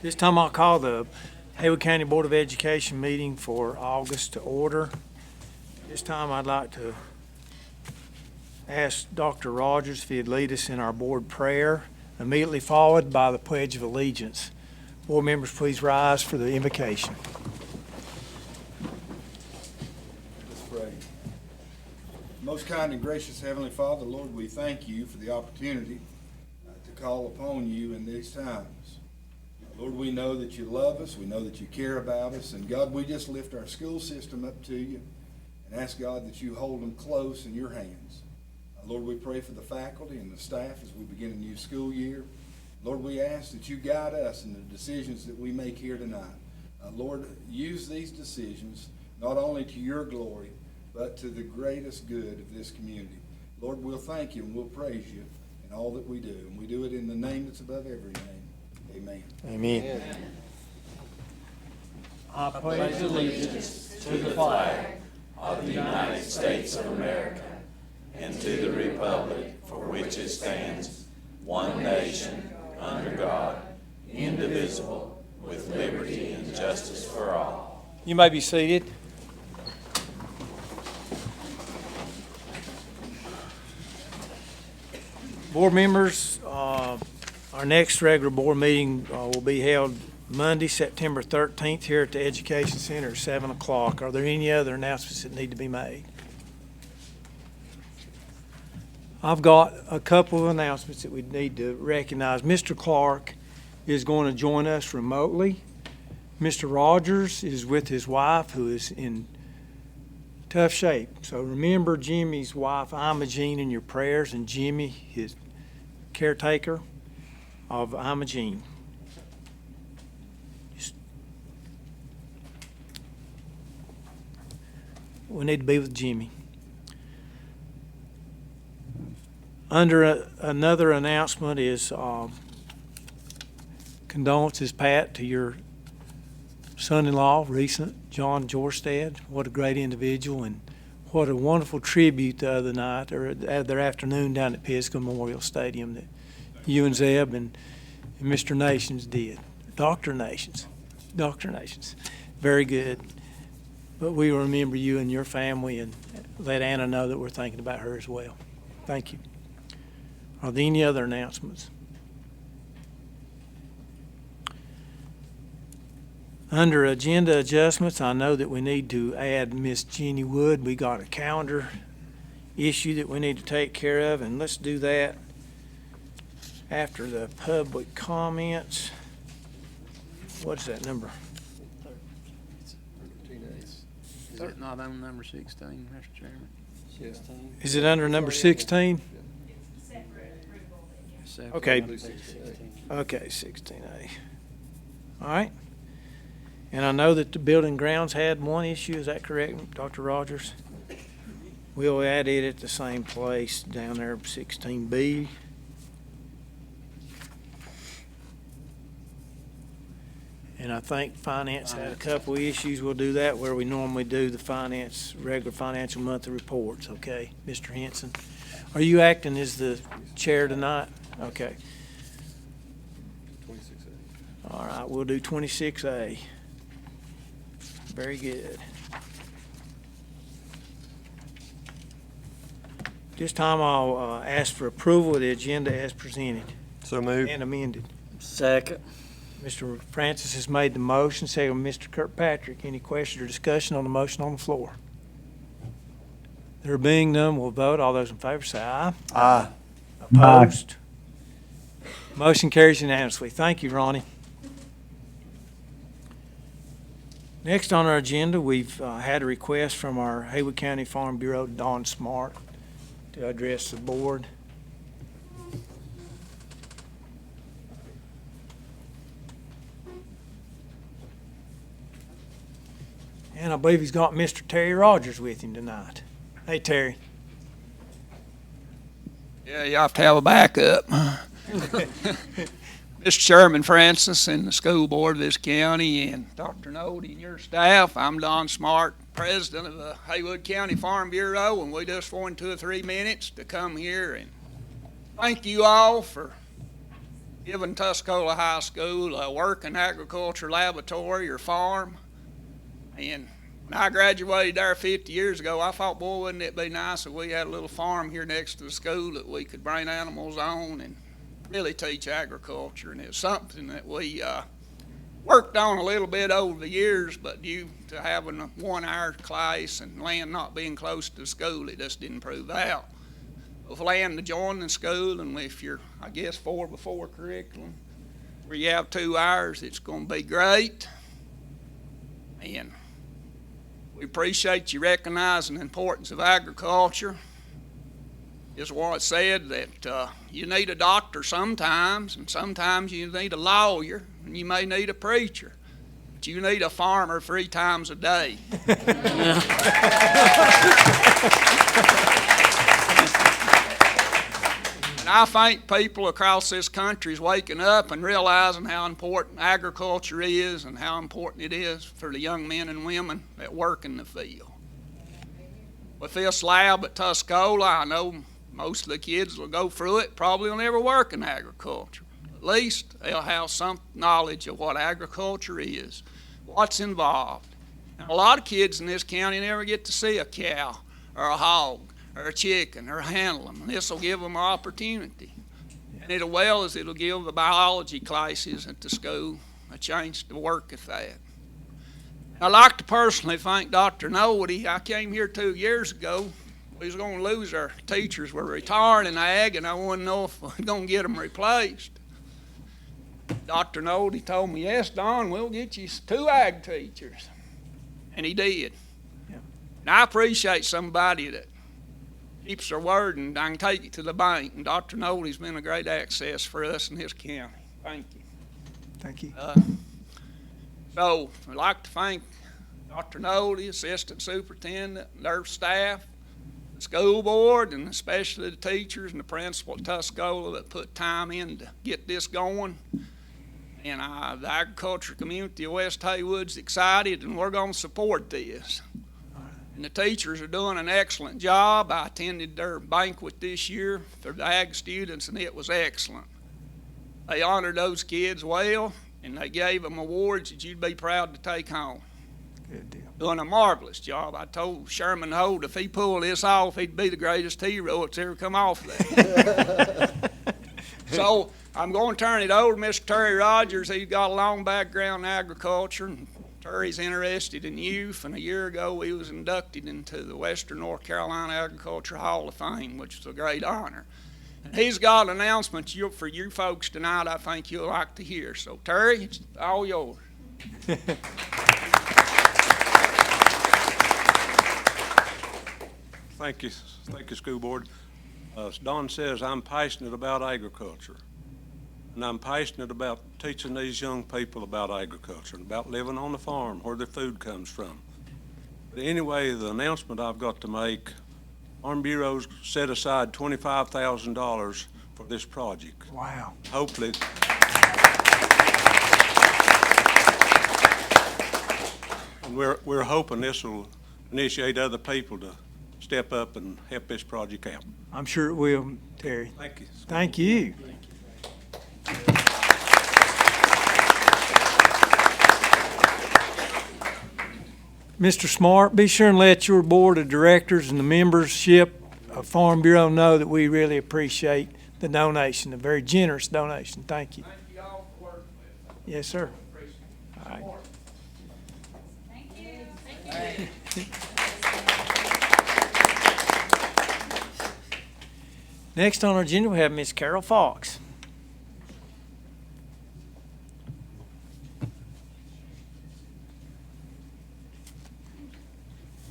This time I'll call the Haywood County Board of Education meeting for August to order. This time I'd like to ask Dr. Rogers if he'd lead us in our board prayer, immediately followed by the Pledge of Allegiance. Board members, please rise for the invocation. Let's pray. Most kind and gracious Heavenly Father, Lord, we thank you for the opportunity to call upon you in these times. Lord, we know that you love us. We know that you care about us. And God, we just lift our school system up to you and ask, God, that you hold them close in your hands. Lord, we pray for the faculty and the staff as we begin a new school year. Lord, we ask that you guide us in the decisions that we make here tonight. Lord, use these decisions not only to your glory, but to the greatest good of this community. Lord, we'll thank you and we'll praise you in all that we do. And we do it in the name that's above every name. Amen. Amen. I pledge allegiance to the flag of the United States of America and to the republic for which it stands, one nation, under God, indivisible, with liberty and justice for all. You may be seated. Board members, our next regular board meeting will be held Monday, September 13th here at the Education Center at 7 o'clock. Are there any other announcements that need to be made? I've got a couple of announcements that we need to recognize. Mr. Clark is going to join us remotely. Mr. Rogers is with his wife, who is in tough shape. So remember Jimmy's wife, Imogene, in your prayers, and Jimmy, his caretaker of Imogene. We need to be with Jimmy. Under another announcement is condolences, Pat, to your son-in-law, recent, John Jorstad. What a great individual, and what a wonderful tribute the other night, or the other afternoon, down at Pisgah Memorial Stadium that you and Zeb and Mr. Nations did. Dr. Nations. Very good. But we will remember you and your family and let Anna know that we're thinking about her as well. Thank you. Are there any other announcements? Under agenda adjustments, I know that we need to add Miss Jenny Wood. We got a calendar issue that we need to take care of, and let's do that after the public comments. What's that number? Is it not on number 16, Mr. Chairman? 16. Is it under number 16? Okay. Okay, 16A. All right. And I know that the building grounds had one issue. Is that correct, Dr. Rogers? We'll add it at the same place down there, 16B. And I think finance had a couple of issues. We'll do that where we normally do the regular financial monthly reports, okay? Mr. Henson, are you acting as the chair tonight? Okay. 26A. All right, we'll do 26A. Very good. This time I'll ask for approval of the agenda as presented So moved. and amended. Second. Mr. Francis has made the motion, second by Mr. Kirkpatrick. Any questions or discussion on the motion on the floor? There being none, we'll vote. All those in favor say aye. Aye. Opposed? Motion carries unanimously. Thank you, Ronnie. Next on our agenda, we've had a request from our Haywood County Farm Bureau, Don Smart, to address the board. And I believe he's got Mr. Terry Rogers with him tonight. Hey, Terry. Yeah, you have to have a backup. Mr. Chairman Francis and the school board of this county and Dr. Nody and your staff, I'm Don Smart, president of the Haywood County Farm Bureau, and we just wanted 2 or 3 minutes to come here and thank you all for giving Tuscola High School a working agriculture laboratory or farm. And when I graduated there 50 years ago, I thought, boy, wouldn't it be nice if we had a little farm here next to the school that we could bring animals on and really teach agriculture. And it's something that we worked on a little bit over the years, but due to having a 1-hour class and land not being close to the school, it just didn't prove out. With land to join the school, and if you're, I guess, 4x4 curriculum, where you have 2 hours, it's going to be great. And we appreciate you recognizing the importance of agriculture. It's what it said that you need a doctor sometimes, and sometimes you need a lawyer, and you may need a preacher, but you need a farmer 3 times a day. And I think people across this country is waking up and realizing how important agriculture is and how important it is for the young men and women that work in the field. With this lab at Tuscola, I know most of the kids will go through it, probably will never work in agriculture. At least they'll have some knowledge of what agriculture is, what's involved. And a lot of kids in this county never get to see a cow or a hog or a chicken or handle them. This will give them an opportunity. And it'll give the biology classes at the school a chance to work at that. I'd like to personally thank Dr. Nody. I came here 2 years ago. We was going to lose our teachers. We're retiring in ag, and I wanted to know if we're going to get them replaced. Dr. Nody told me, yes, Don, we'll get you 2 ag teachers. And he did. Yeah. And I appreciate somebody that keeps their word, and I can take it to the bank. And Dr. Nody's been a great access for us in this county. Thank you. Thank you. So I'd like to thank Dr. Nody, Assistant Superintendent, their staff, the school board, and especially the teachers and the principal at Tuscola that put time in to get this going. And the agriculture community of West Haywood's excited, and we're going to support this. And the teachers are doing an excellent job. I attended their banquet this year for the ag students, and it was excellent. They honored those kids well, and they gave them awards that you'd be proud to take home. Good deal. Doing a marvelous job. I told Sherman Holt if he pulled this off, he'd be the greatest hero that's ever come off there. So I'm going to turn it over to Mr. Terry Rogers. He's got a long background in agriculture, and Terry's interested in youth, and a year ago he was inducted into the Western North Carolina Agriculture Hall of Fame, which is a great honor. And he's got an announcement for you folks tonight I think you'll like to hear. So Terry, it's all yours. Thank you, School Board. As Don says, I'm passionate about agriculture, and I'm passionate about teaching these young people about agriculture and about living on the farm where their food comes from. But anyway, the announcement I've got to make, Farm Bureau's set aside $25,000 for this project. Wow. Hopefully, and we're hoping this will initiate other people to step up and help this project out. I'm sure it will, Terry. Thank you. Thank you. Mr. Smart, be sure and let your board of directors and the membership of Farm Bureau know that we really appreciate the donation, a very generous donation. Thank you. Thank you all for working with us. Yes, sir. Appreciate it. All right. Thank you. Thank you. Next on our agenda, we have Miss Carol Fox.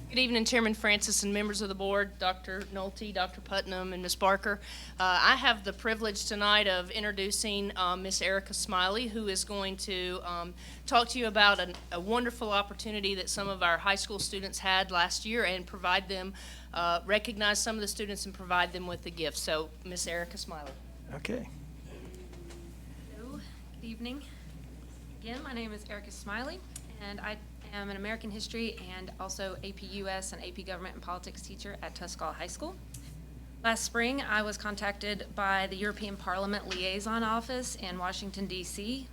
Good evening, Chairman Francis and members of the board, Dr. Nolte, Dr. Putnam, and Ms. Barker. I have the privilege tonight of introducing Miss Erica Smiley, who is going to talk to you about a wonderful opportunity that some of our high school students had last year and provide them, recognize some of the students and provide them with a gift. So, Miss Erica Smiley. Okay. Hello, good evening. Again, my name is Erica Smiley, and I am an American history and also AP US and AP Government and Politics teacher at Tuscola High School. I'd Last spring, I was contacted by the European Parliament Liaison Office in Washington, D.C.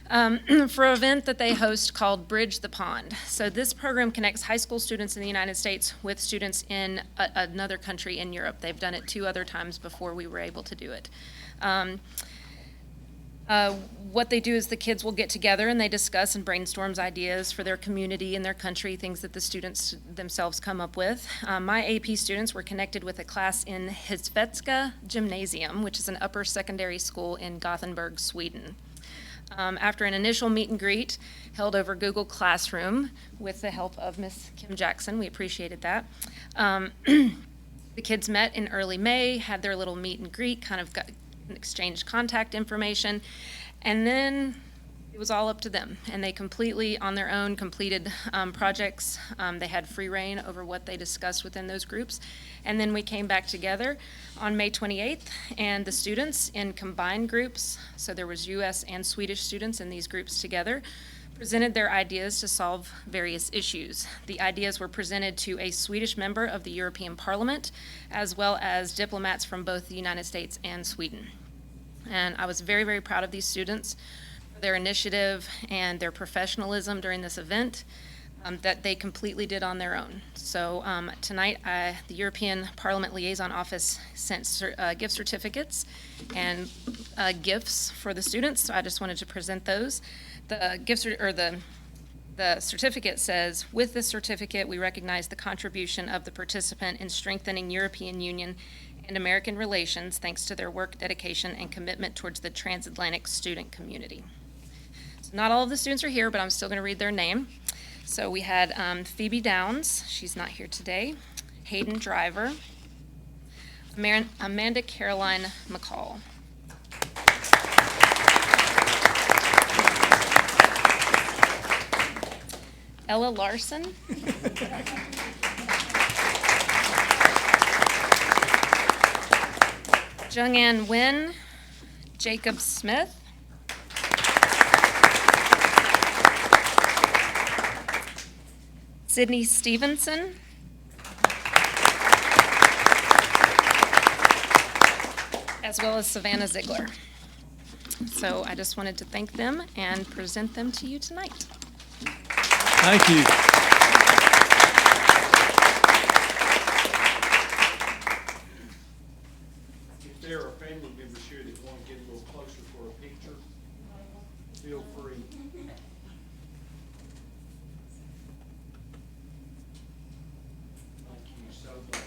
For an event that they host called Bridge the Pond. So this program connects high school students in the United States with students in another country in Europe. They've done it 2 other times before we were able to do it. What they do is the kids will get together and they discuss and brainstorm ideas for their community and their country, things that the students themselves come up with. My AP students were connected with a class in Hisvetska Gymnasium, which is an upper secondary school in Gothenburg, Sweden. After an initial meet and greet held over Google Classroom with the help of Miss Kim Jackson, we appreciated that. The kids met in early May, had their little meet and greet, kind of exchanged contact information, and then it was all up to them. And they completely, on their own, completed projects. They had free reign over what they discussed within those groups. And then we came back together on May 28th, and the students in combined groups, so there was U.S. and Swedish students in these groups together, presented their ideas to solve various issues. The ideas were presented to a Swedish member of the European Parliament, as well as diplomats from both the United States and Sweden. And I was very, very proud of these students for their initiative and their professionalism during this event that they completely did on their own. So tonight, the European Parliament Liaison Office sent gift certificates and gifts for the students, so I just wanted to present those. The the certificate says, with this certificate, we recognize the contribution of the participant in strengthening European Union and American relations thanks to their work, dedication, and commitment towards the transatlantic student community. So not all of the students are here, but I'm still going to read their name. So we had Phoebe Downs, she's not here today, Hayden Driver, Amanda Caroline McCall. Ella Larson. Jung-Ann Nguyen, Jacob Smith. Sydney Stevenson. As well as Savannah Ziegler. So I just wanted to thank them and present them to you tonight. Thank you. If there are family members here that want to get a little closer for a picture, feel free. Thank you so much.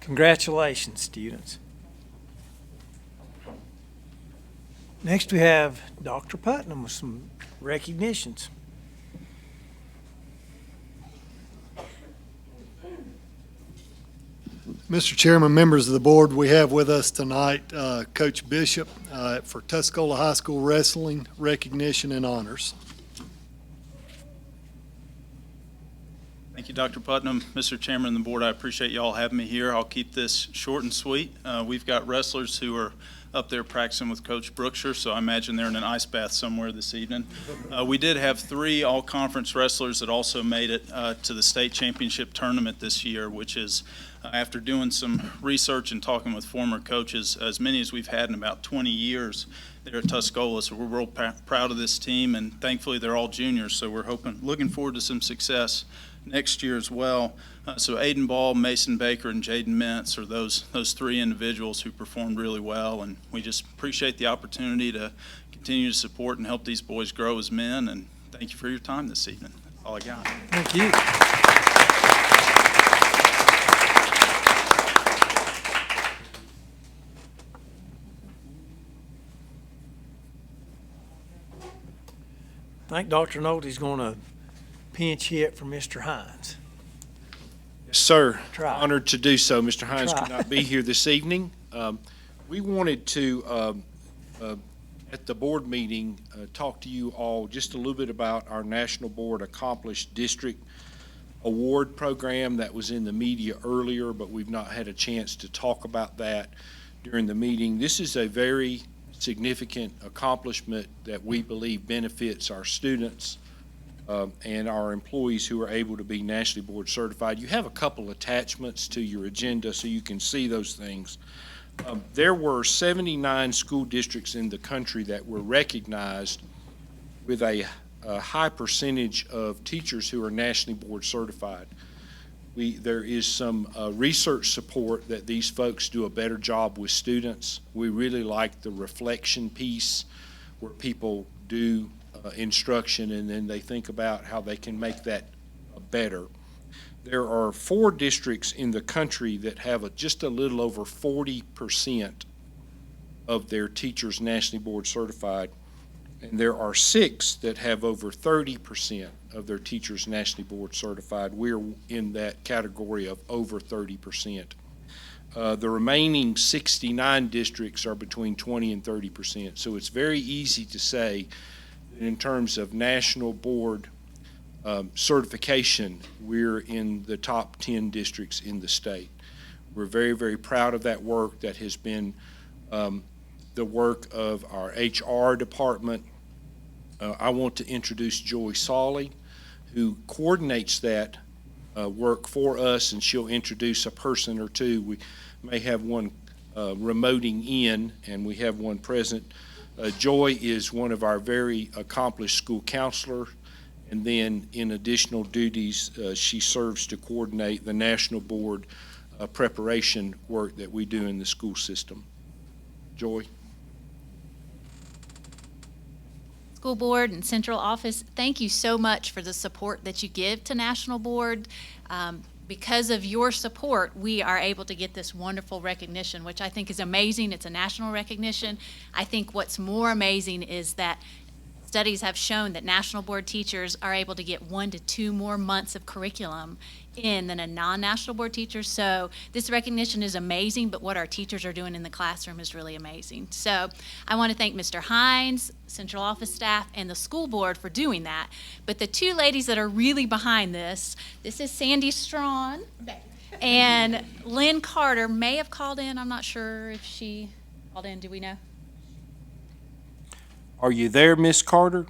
Congratulations, students. Next, we have Dr. Putnam with some recognitions. Mr. Chairman, members of the board, we have with us tonight Coach Bishop for Tuscola High School Wrestling Recognition and Honors. Thank you, Dr. Putnam. Mr. Chairman and the board, I appreciate you all having me here. I'll keep this short and sweet. We've got wrestlers who are up there practicing with Coach Brookshire, so I imagine they're in an ice bath somewhere this evening. We did have 3 all-conference wrestlers that also made it to the state championship tournament this year, which is, after doing some research and talking with former coaches, as many as we've had in about 20 years there at Tuscola. So we're real proud of this team, and thankfully they're all juniors, so we're looking forward to some success next year as well. So Aiden Ball, Mason Baker, and Jaden Mintz are those 3 individuals who performed really well, and we just appreciate the opportunity to continue to support and help these boys grow as men, and thank you for your time this evening. That's all I got. Thank you. I think Dr. Nolte's going to pinch hit for Mr. Hines. Yes, sir. Try. Honored to do so. Mr. Hines Try. could not be here this evening. We wanted to, at the board meeting, talk to you all just a little bit about our National Board Accomplished District Award program that was in the media earlier, but we've not had a chance to talk about that during the meeting. This is a very significant accomplishment that we believe benefits our students and our employees who are able to be nationally board certified. You have a couple attachments to your agenda so you can see those things. There were 79 school districts in the country that were recognized with a high percentage of teachers who are nationally board certified. There is some research support that these folks do a better job with students. We really like the reflection piece where people do instruction and then they think about how they can make that better. There are 4 districts in the country that have just a little over 40% of their teachers nationally board certified. And there are 6 that have over 30% of their teachers nationally board certified. We're in that category of over 30%. The remaining 69 districts are between 20 and 30%. So it's very easy to say that in terms of national board certification, we're in the top 10 districts in the state. We're very, very proud of that work. That has been the work of our HR department. I want to introduce Joy Sawley, who coordinates that work for us, and she'll introduce a person or two. We may have one remoting in, and we have one present. Joy is one of our very accomplished school counselors, and then in additional duties, she serves to coordinate the national board preparation work that we do in the school system. Joy. School Board and Central Office, thank you so much for the support that you give to National Board. Because of your support, we are able to get this wonderful recognition, which I think is amazing. It's a national recognition. I think what's more amazing is that studies have shown that National Board teachers are able to get 1 to 2 more months of curriculum in than a non-National Board teacher. So this recognition is amazing, but what our teachers are doing in the classroom is really amazing. So I want to thank Mr. Hines, Central Office staff, and the school board for doing that. But the 2 ladies that are really behind this is Sandy Strawn and Lynn Carter may have called in. I'm not sure if she called in. Do we know? Are you there, Miss Carter?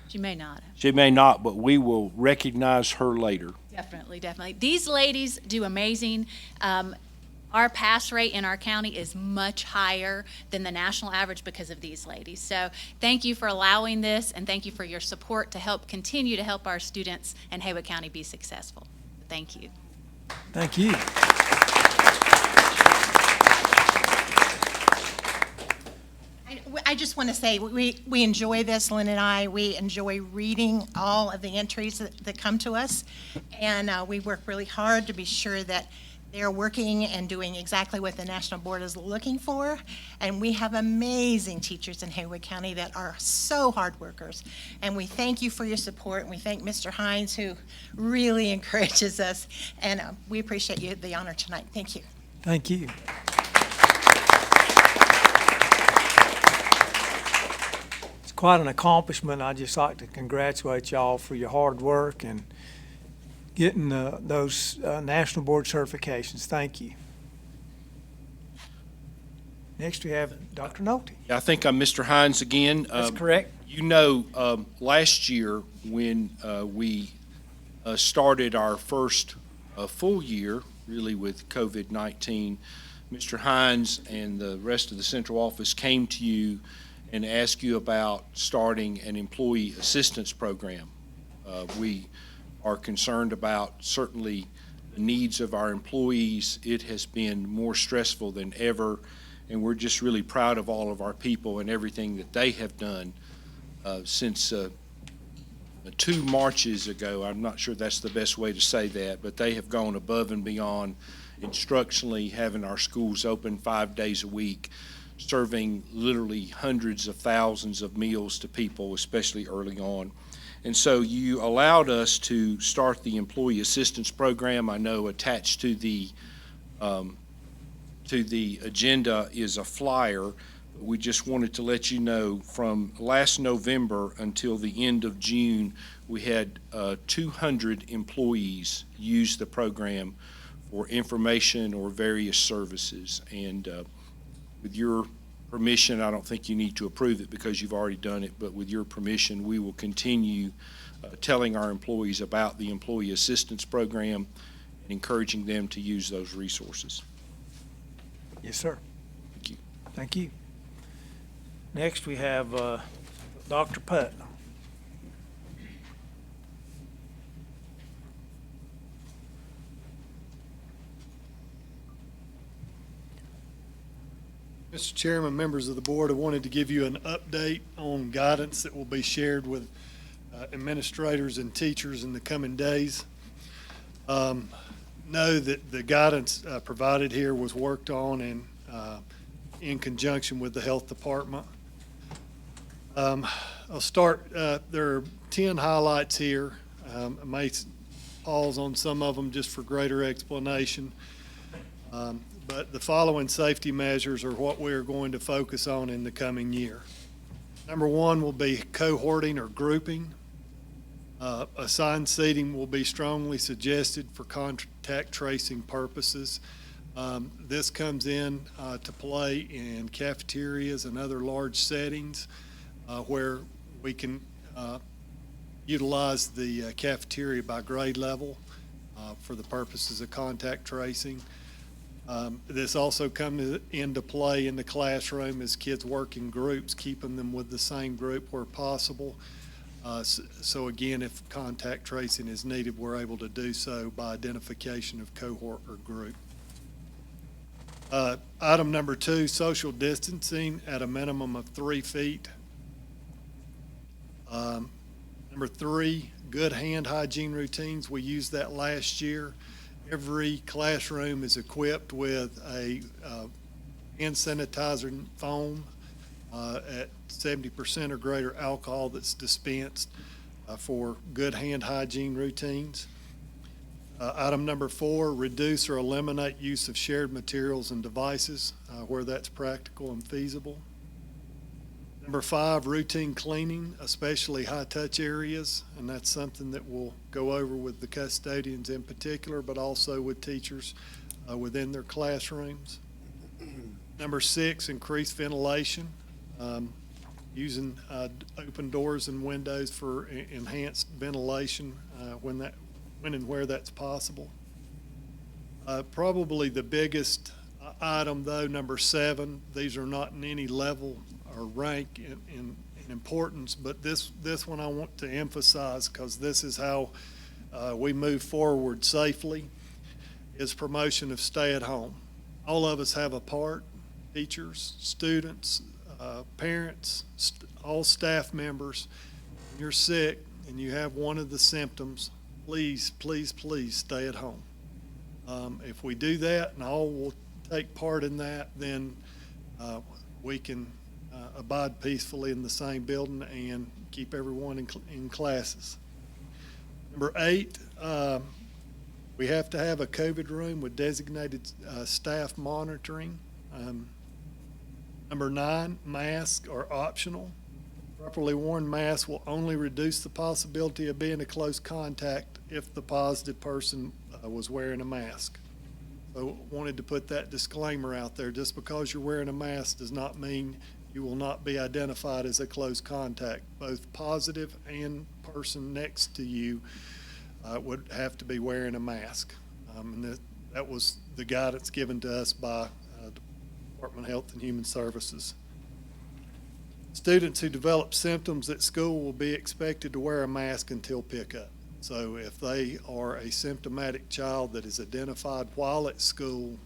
She may not have. She may not, but we will recognize her later. Definitely, definitely. These ladies do amazing. Our pass rate in our county is much higher than the national average because of these ladies. So thank you for allowing this, and thank you for your support to help continue to help our students in Haywood County be successful. Thank you. Thank you. I just want to say we enjoy this, Lynn and I. We enjoy reading all of the entries that come to us, and we work really hard to be sure that they're working and doing exactly what the National Board is looking for. And we have amazing teachers in Haywood County that are so hard workers. And we thank you for your support, and we thank Mr. Hines, who really encourages us. And we appreciate you the honor tonight. Thank you. Thank you. Quite an accomplishment. I'd just like to congratulate y'all for your hard work and getting those National Board certifications. Thank you. Next we have Dr. Nolte. I think I'm Mr. Hines again. That's correct. You know, last year when we started our first full year, really with COVID-19, Mr. Hines and the rest of the central office came to you and ask you about starting an employee assistance program. We are concerned about certainly the needs of our employees. It has been more stressful than ever, and we're just really proud of all of our people and everything that they have done since 2 marches ago. I'm not sure that's the best way to say that, but they have gone above and beyond instructionally, having our schools open 5 days a week, serving literally hundreds of thousands of meals to people, especially early on. And so you allowed us to start the employee assistance program. I know attached to the agenda is a flyer. We just wanted to let you know from last November until the end of June, we had 200 employees use the program for information or various services. And with your permission, I don't think you need to approve it because you've already done it, but with your permission, we will continue telling our employees about the Employee Assistance Program and encouraging them to use those resources. Yes, sir. Thank you. Thank you. Next, we have Dr. Putnam. Mr. Chairman, members of the board, I wanted to give you an update on guidance that will be shared with administrators and teachers in the coming days. Know that the guidance provided here was worked on in conjunction with the health department. I'll start, there are 10 highlights here. I may pause on some of them just for greater explanation. But the following safety measures are what we are going to focus on in the coming year. Number one will be cohorting or grouping. Assigned seating will be strongly suggested for contact tracing purposes. This comes in to play in cafeterias and other large settings where we can utilize the cafeteria by grade level for the purposes of contact tracing. This also comes into play in the classroom as kids work in groups, keeping them with the same group where possible. So again, if contact tracing is needed, we're able to do so by identification of cohort or group. Item number 2, social distancing at a minimum of 3 feet. Number 3, good hand hygiene routines. We used that last year. Every classroom is equipped with a hand sanitizer foam at 70% or greater alcohol that's dispensed for good hand hygiene routines. Item number 4, reduce or eliminate use of shared materials and devices where that's practical and feasible. Number 5, routine cleaning, especially high-touch areas, and that's something that we'll go over with the custodians in particular, but also with teachers within their classrooms. Number 6, increase ventilation, using open doors and windows for enhanced ventilation when and where that's possible. Probably the biggest item, though, number 7, these are not in any level or rank in importance, but this one I want to emphasize because this is how we move forward safely, is promotion of stay at home. All of us have a part, teachers, students, parents, all staff members. When you're sick and you have one of the symptoms, please, please, please stay at home. If we do that and all will take part in that, then we can abide peacefully in the same building and keep everyone in classes. Number 8, we have to have a COVID room with designated staff monitoring. Number 9, masks are optional. Properly worn masks will only reduce the possibility of being a close contact if the positive person was wearing a mask. So wanted to put that disclaimer out there. Just because you're wearing a mask does not mean you will not be identified as a close contact. Both positive and person next to you would have to be wearing a mask. And that was the guidance given to us by Department of Health and Human Services. Students who develop symptoms at school will be expected to wear a mask until pickup. So if they are a symptomatic child that is identified while at school,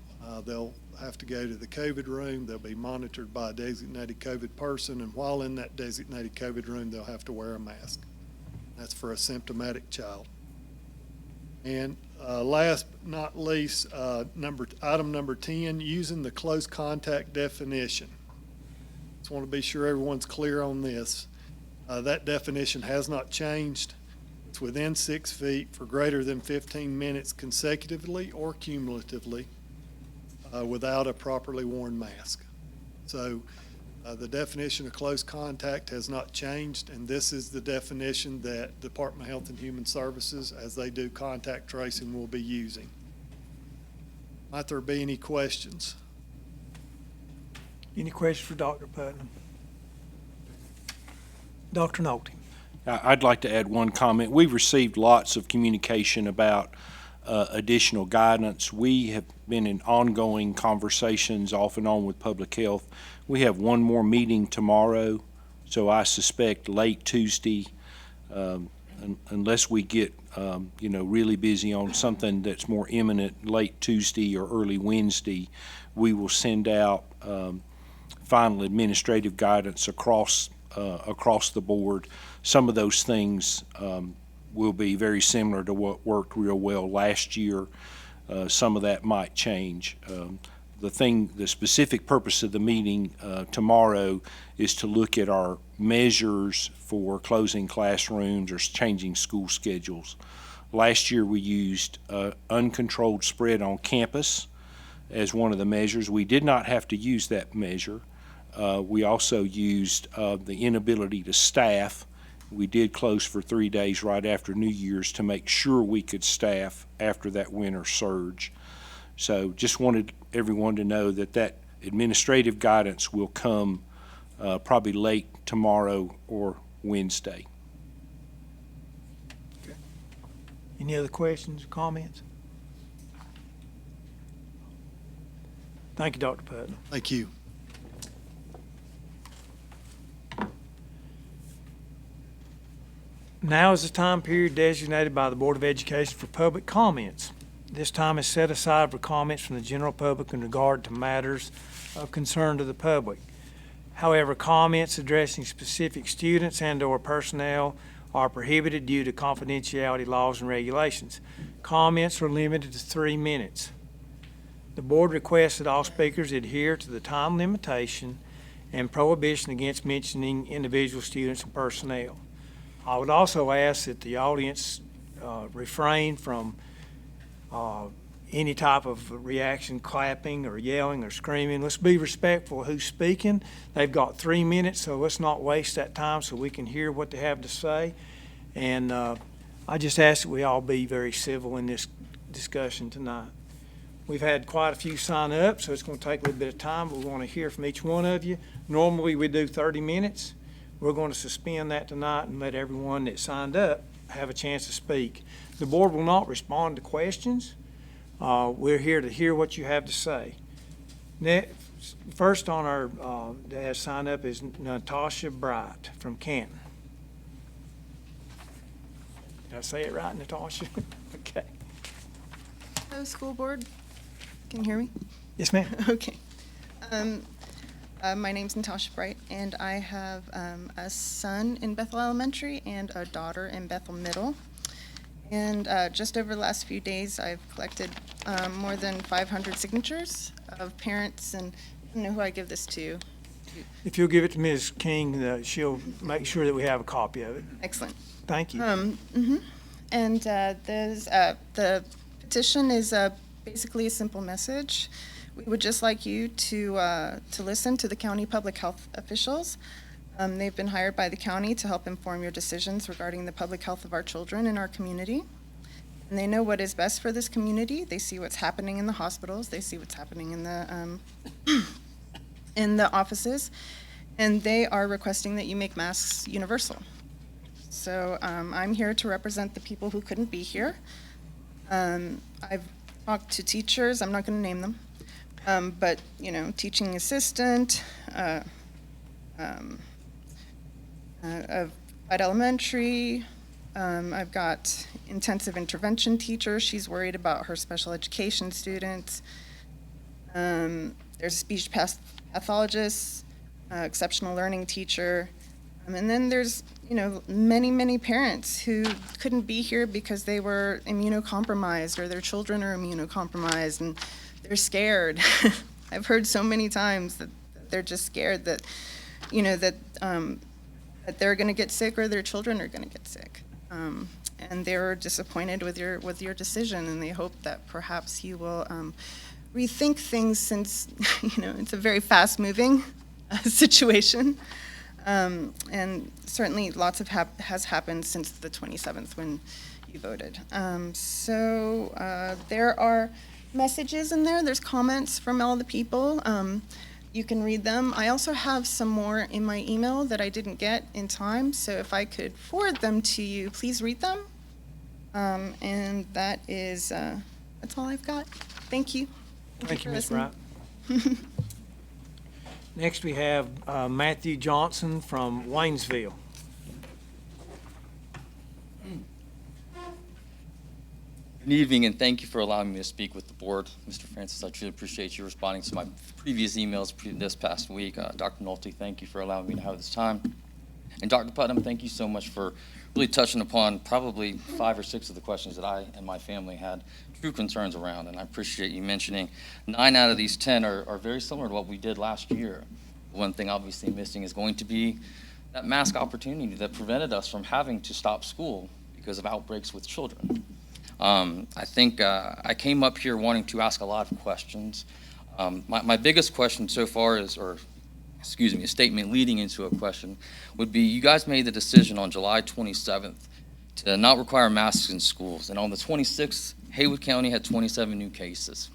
they'll have to go to the COVID room. They'll be monitored by a designated COVID person, and while in that designated COVID room, they'll have to wear a mask. That's for a symptomatic child. And last but not least, item number 10, using the close contact definition. Just want to be sure everyone's clear on this. That definition has not changed. It's within 6 feet for greater than 15 minutes consecutively or cumulatively without a properly worn mask. So the definition of close contact has not changed, and this is the definition that Department of Health and Human Services, as they do contact tracing, will be using. Might there be any questions? Any questions for Dr. Putnam? Dr. Nolte? I'd like to add one comment. We've received lots of communication about additional guidance. We have been in ongoing conversations off and on with public health. We have one more meeting tomorrow, so I suspect late Tuesday, unless we get really busy on something that's more imminent, late Tuesday or early Wednesday, we will send out final administrative guidance across the board. Some of those things will be very similar to what worked real well last year. Some of that might change. The specific purpose of the meeting tomorrow is to look at our measures for closing classrooms or changing school schedules. Last year we used uncontrolled spread on campus as one of the measures. We did not have to use that measure. We also used the inability to staff. We did close for 3 days right after New Year's to make sure we could staff after that winter surge. So just wanted everyone to know that administrative guidance will come probably late tomorrow or Wednesday. Okay. Any other questions or comments? Thank you, Dr. Putnam. Thank you. Now is the time period designated by the Board of Education for public comments. This time is set aside for comments from the general public in regard to matters of concern to the public. However, comments addressing specific students and/or personnel are prohibited due to confidentiality laws and regulations. Comments are limited to 3 minutes. The board requests that all speakers adhere to the time limitation and prohibition against mentioning individual students and personnel. I would also ask that the audience refrain from any type of reaction, clapping or yelling or screaming. Let's be respectful of who's speaking. They've got 3 minutes, so let's not waste that time so we can hear what they have to say. And I just ask that we all be very civil in this discussion tonight. We've had quite a few sign up, so it's going to take a little bit of time, but we want to hear from each one of you. Normally we do 30 minutes. We're going to suspend that tonight and let everyone that signed up have a chance to speak. The board will not respond to questions. We're here to hear what you have to say. Next, first on our that has signed up is Natasha Bright from Canton. Did I say it right, Natasha? Okay. Hello, school board. Can you hear me? Yes, ma'am. Okay. My name's Natasha Bright, and I have a son in Bethel Elementary and a daughter in Bethel Middle. And just over the last few days, I've collected more than 500 signatures of parents, and I don't know who I give this to. If you'll give it to Ms. King, she'll make sure that we have a copy of it. Excellent. Thank you. And the petition is basically a simple message. We would just like you to listen to the county public health officials. They've been hired by the county to help inform your decisions regarding the public health of our children in our community. And they know what is best for this community. They see what's happening in the hospitals. They see what's happening in the in the offices. And they are requesting that you make masks universal. So I'm here to represent the people who couldn't be here. I've talked to teachers. I'm not going to name them. But, you know, teaching assistant, of elementary. I've got intensive intervention teacher. She's worried about her special education students. There's a speech pathologist, exceptional learning teacher. And then there's, you know, many, many parents who couldn't be here because they were immunocompromised or their children are immunocompromised and they're scared. I've heard so many times that they're just scared that, you know, that they're going to get sick or their children are going to get sick. And they're disappointed with your decision, and they hope that perhaps you will rethink things since, you know, it's a very fast-moving situation. And certainly lots has happened since the 27th when you voted. So there are messages in there. There's comments from all the people. You can read them. I also have some more in my email that I didn't get in time, so if I could forward them to you, please read them. And that is, that's all I've got. Thank you. Thank you, for Ms. listening. Bright. Next, we have Matthew Johnson from Waynesville. Good evening, and thank you for allowing me to speak with the board. Mr. Francis, I truly appreciate you responding to my previous emails this past week. Dr. Nolte, thank you for allowing me to have this time. And Dr. Putnam, thank you so much for really touching upon probably 5 or 6 of the questions that I and my family had true concerns around. And I appreciate you mentioning 9 out of these 10 are very similar to what we did last year. One thing obviously missing is going to be that mask opportunity that prevented us from having to stop school because of outbreaks with children. I think I came up here wanting to ask a lot of questions. My biggest question so far is, a statement leading into a question, would be you guys made the decision on July 27th to not require masks in schools. And on the 26th, Haywood County had 27 new cases.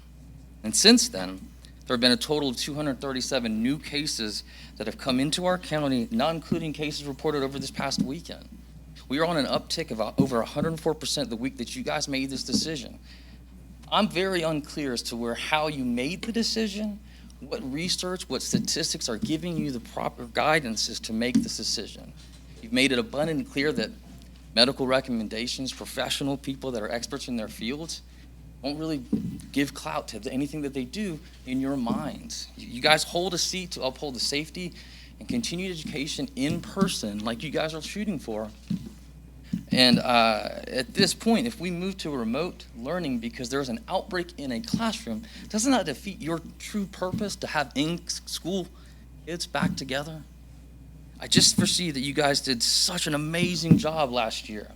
And since then, there have been a total of 237 new cases that have come into our county, not including cases reported over this past weekend. We are on an uptick of over 104% the week that you guys made this decision. I'm very unclear as to how you made the decision, what research, what statistics are giving you the proper guidances to make this decision. You've made it abundantly clear that medical recommendations, professional people that are experts in their fields, won't really give clout to anything that they do in your minds. You guys hold a seat to uphold the safety and continued education in person like you guys are shooting for. And at this point, if we move to remote learning because there's an outbreak in a classroom, doesn't that defeat your true purpose to have in-school kids back together? I just foresee that you guys did such an amazing job last year.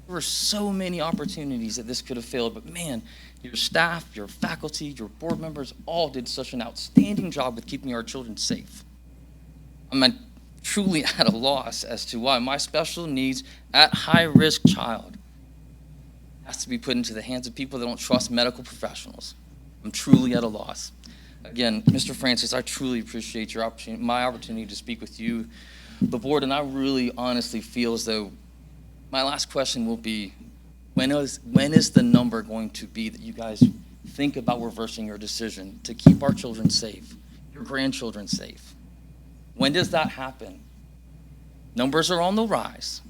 There were so many opportunities that this could have failed, but man, your staff, your faculty, your board members all did such an outstanding job with keeping our children safe. I'm truly at a loss as to why my special needs at high-risk child has to be put into the hands of people that don't trust medical professionals. I'm truly at a loss. Again, Mr. Francis, I truly appreciate my opportunity to speak with you, the board, and I really honestly feel as though my last question will be, when is the number going to be that you guys think about reversing your decision to keep our children safe, your grandchildren safe? When does that happen? Numbers are on the rise.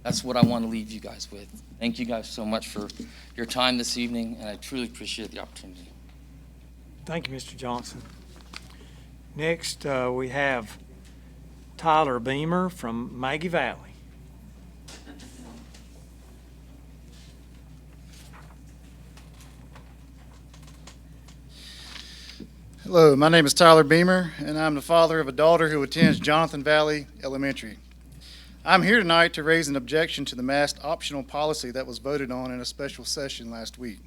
That's what I want to leave you guys with. Thank you guys so much for your time this evening, and I truly appreciate the opportunity. Thank you, Mr. Johnson. Next, we have Tyler Beamer from Maggie Valley. Hello, my name is Tyler Beamer, and I'm the father of a daughter who attends Jonathan Valley Elementary. I'm here tonight to raise an objection to the mask optional policy that was voted on in a special session last week.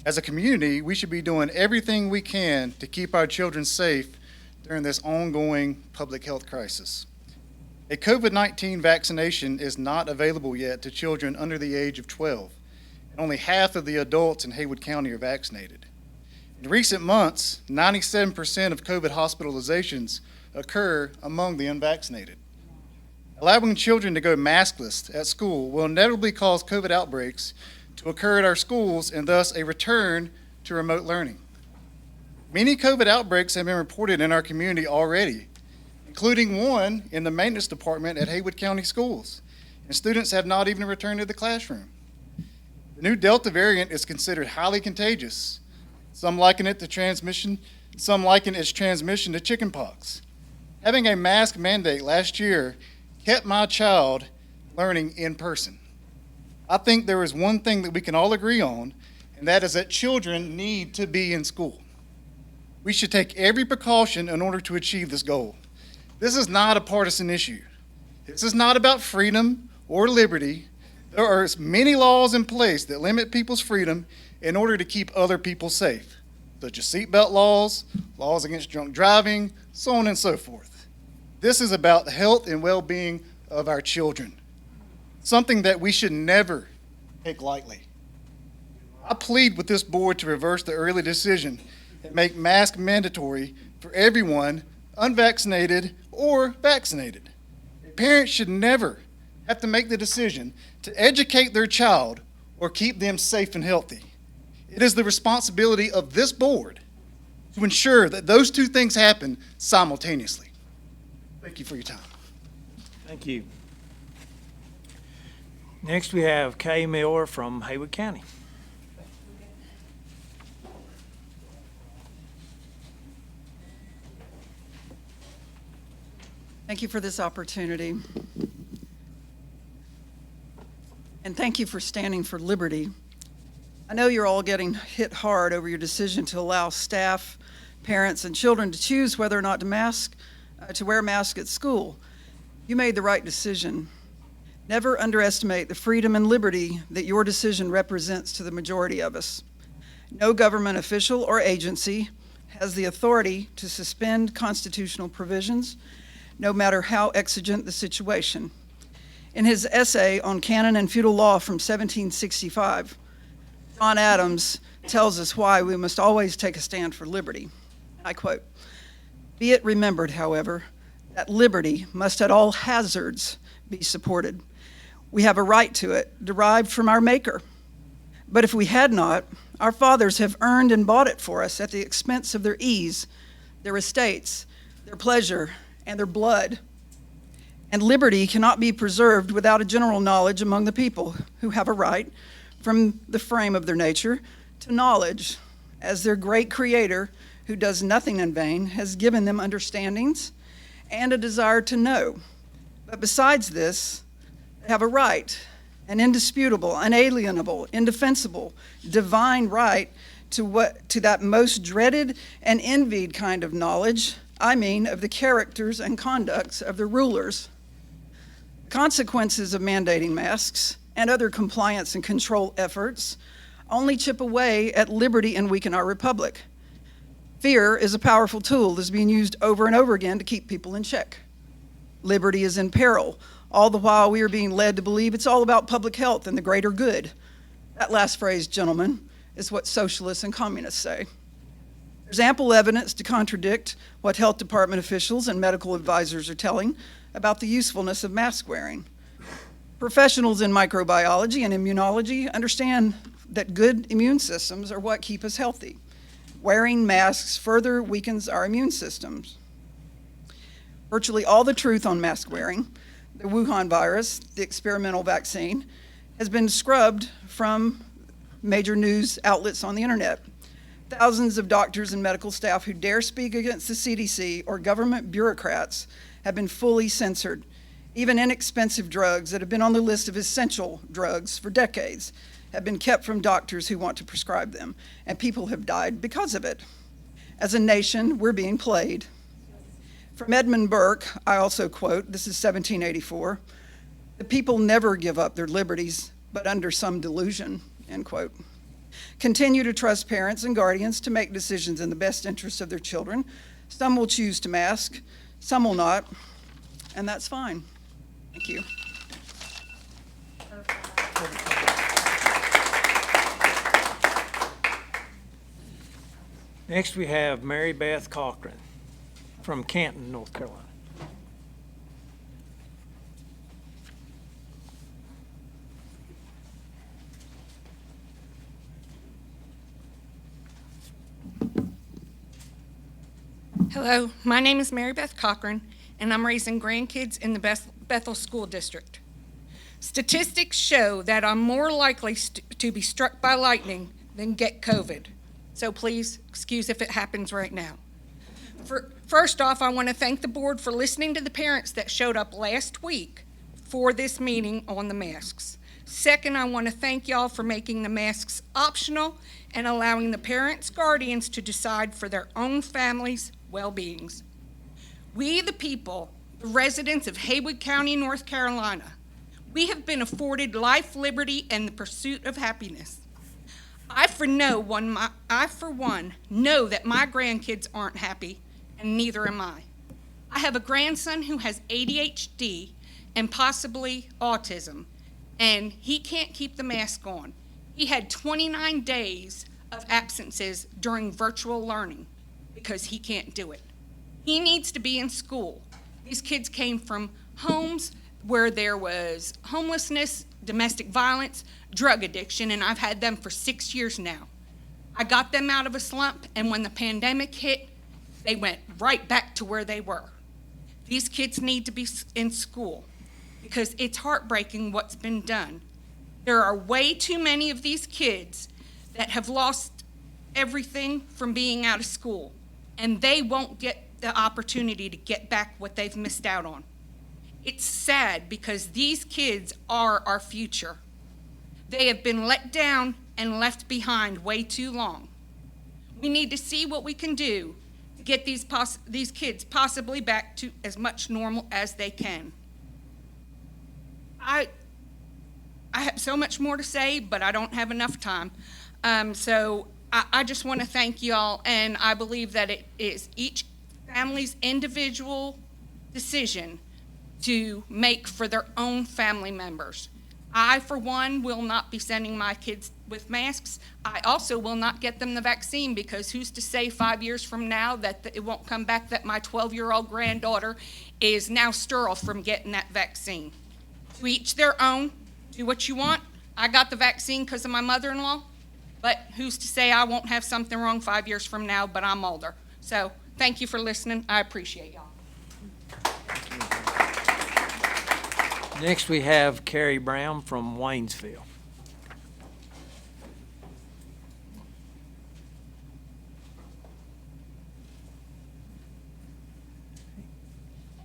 As a community, we should be doing everything we can to keep our children safe during this ongoing public health crisis. A COVID-19 vaccination is not available yet to children under the age of 12, and only half of the adults in Haywood County are vaccinated. In recent months, 97% of COVID hospitalizations occur among the unvaccinated. Allowing children to go maskless at school will inevitably cause COVID outbreaks to occur at our schools and thus a return to remote learning. Many COVID outbreaks have been reported in our community already, including one in the maintenance department at Haywood County Schools, and students have not even returned to the classroom. The new Delta variant is considered highly contagious. Some liken its transmission to chickenpox. Having a mask mandate last year kept my child learning in person. I think there is one thing that we can all agree on, and that is that children need to be in school. We should take every precaution in order to achieve this goal. This is not a partisan issue. This is not about freedom or liberty. There are many laws in place that limit people's freedom in order to keep other people safe, such as seatbelt laws, laws against drunk driving, so on and so forth. This is about the health and well-being of our children, something that we should never take lightly. I plead with this board to reverse the early decision and make masks mandatory for everyone, unvaccinated or vaccinated. Parents should never have to make the decision to educate their child or keep them safe and healthy. It is the responsibility of this board to ensure that those two things happen simultaneously. Thank you for your time. Thank you. Next, we have Kay Miller from Haywood County. Thank you for this opportunity. And thank you for standing for liberty. I know you're all getting hit hard over your decision to allow staff, parents, and children to choose whether or not to wear a mask at school. You made the right decision. Never underestimate the freedom and liberty that your decision represents to the majority of us. No government official or agency has the authority to suspend constitutional provisions, no matter how exigent the situation. In his essay on canon and feudal law from 1765, John Adams tells us why we must always take a stand for liberty. I quote, "Be it remembered, however, that liberty must at all hazards be supported. We have a right to it, derived from our Maker. But if we had not, our fathers have earned and bought it for us at the expense of their ease, their estates, their pleasure, and their blood. And liberty cannot be preserved without a general knowledge among the people, who have a right, from the frame of their nature, to knowledge, as their great Creator, who does nothing in vain, has given them understandings and a desire to know. But besides this, they have a right, an indisputable, unalienable, indefensible, divine right to that most dreaded and envied kind of knowledge, I mean of the characters and conducts of the rulers. Consequences of mandating masks and other compliance and control efforts only chip away at liberty and weaken our republic. Fear is a powerful tool that's being used over and over again to keep people in check. Liberty is in peril. All the while we are being led to believe it's all about public health and the greater good. That last phrase, gentlemen, is what socialists and communists say. There's ample evidence to contradict what health department officials and medical advisors are telling about the usefulness of mask wearing. Professionals in microbiology and immunology understand that good immune systems are what keep us healthy. Wearing masks further weakens our immune systems. Virtually all the truth on mask wearing, the Wuhan virus, the experimental vaccine, has been scrubbed from major news outlets on the internet. Thousands of doctors and medical staff who dare speak against the CDC or government bureaucrats have been fully censored. Even inexpensive drugs that have been on the list of essential drugs for decades have been kept from doctors who want to prescribe them, and people have died because of it. As a nation, we're being played. From Edmund Burke, I also quote, this is 1784, "The people never give up their liberties, but under some delusion," end quote. Continue to trust parents and guardians to make decisions in the best interest of their children. Some will choose to mask, some will not, and that's fine. Thank you. Next, we have Mary Beth Cochran from Canton, North Carolina. Hello, my name is Mary Beth Cochran, and I'm raising grandkids in the Bethel School District. Statistics show that I'm more likely to be struck by lightning than get COVID, so please excuse if it happens right now. First off, I want to thank the board for listening to the parents that showed up last week for this meeting on the masks. Second, I want to thank y'all for making the masks optional and allowing the parents, guardians to decide for their own families' well-beings. We, the people, the residents of Haywood County, North Carolina, we have been afforded life, liberty, and the pursuit of happiness. I, for one, know that my grandkids aren't happy, and neither am I. I have a grandson who has ADHD and possibly autism, and he can't keep the mask on. He had 29 days of absences during virtual learning because he can't do it. He needs to be in school. These kids came from homes where there was homelessness, domestic violence, drug addiction, and I've had them for 6 years now. I got them out of a slump, and when the pandemic hit, they went right back to where they were. These kids need to be in school because it's heartbreaking what's been done. There are way too many of these kids that have lost everything from being out of school, and they won't get the opportunity to get back what they've missed out on. It's sad because these kids are our future. They have been let down and left behind way too long. We need to see what we can do to get these kids possibly back to as much normal as they can. I have so much more to say, but I don't have enough time. So I just want to thank y'all, and I believe that it is each family's individual decision to make for their own family members. I, for one, will not be sending my kids with masks. I also will not get them the vaccine because who's to say 5 years from now that it won't come back that my 12-year-old granddaughter is now sterile from getting that vaccine. To each their own. Do what you want. I got the vaccine because of my mother-in-law, but who's to say I won't have something wrong 5 years from now, but I'm older. So thank you for listening. I appreciate y'all. Next, we have Carrie Brown from Waynesville.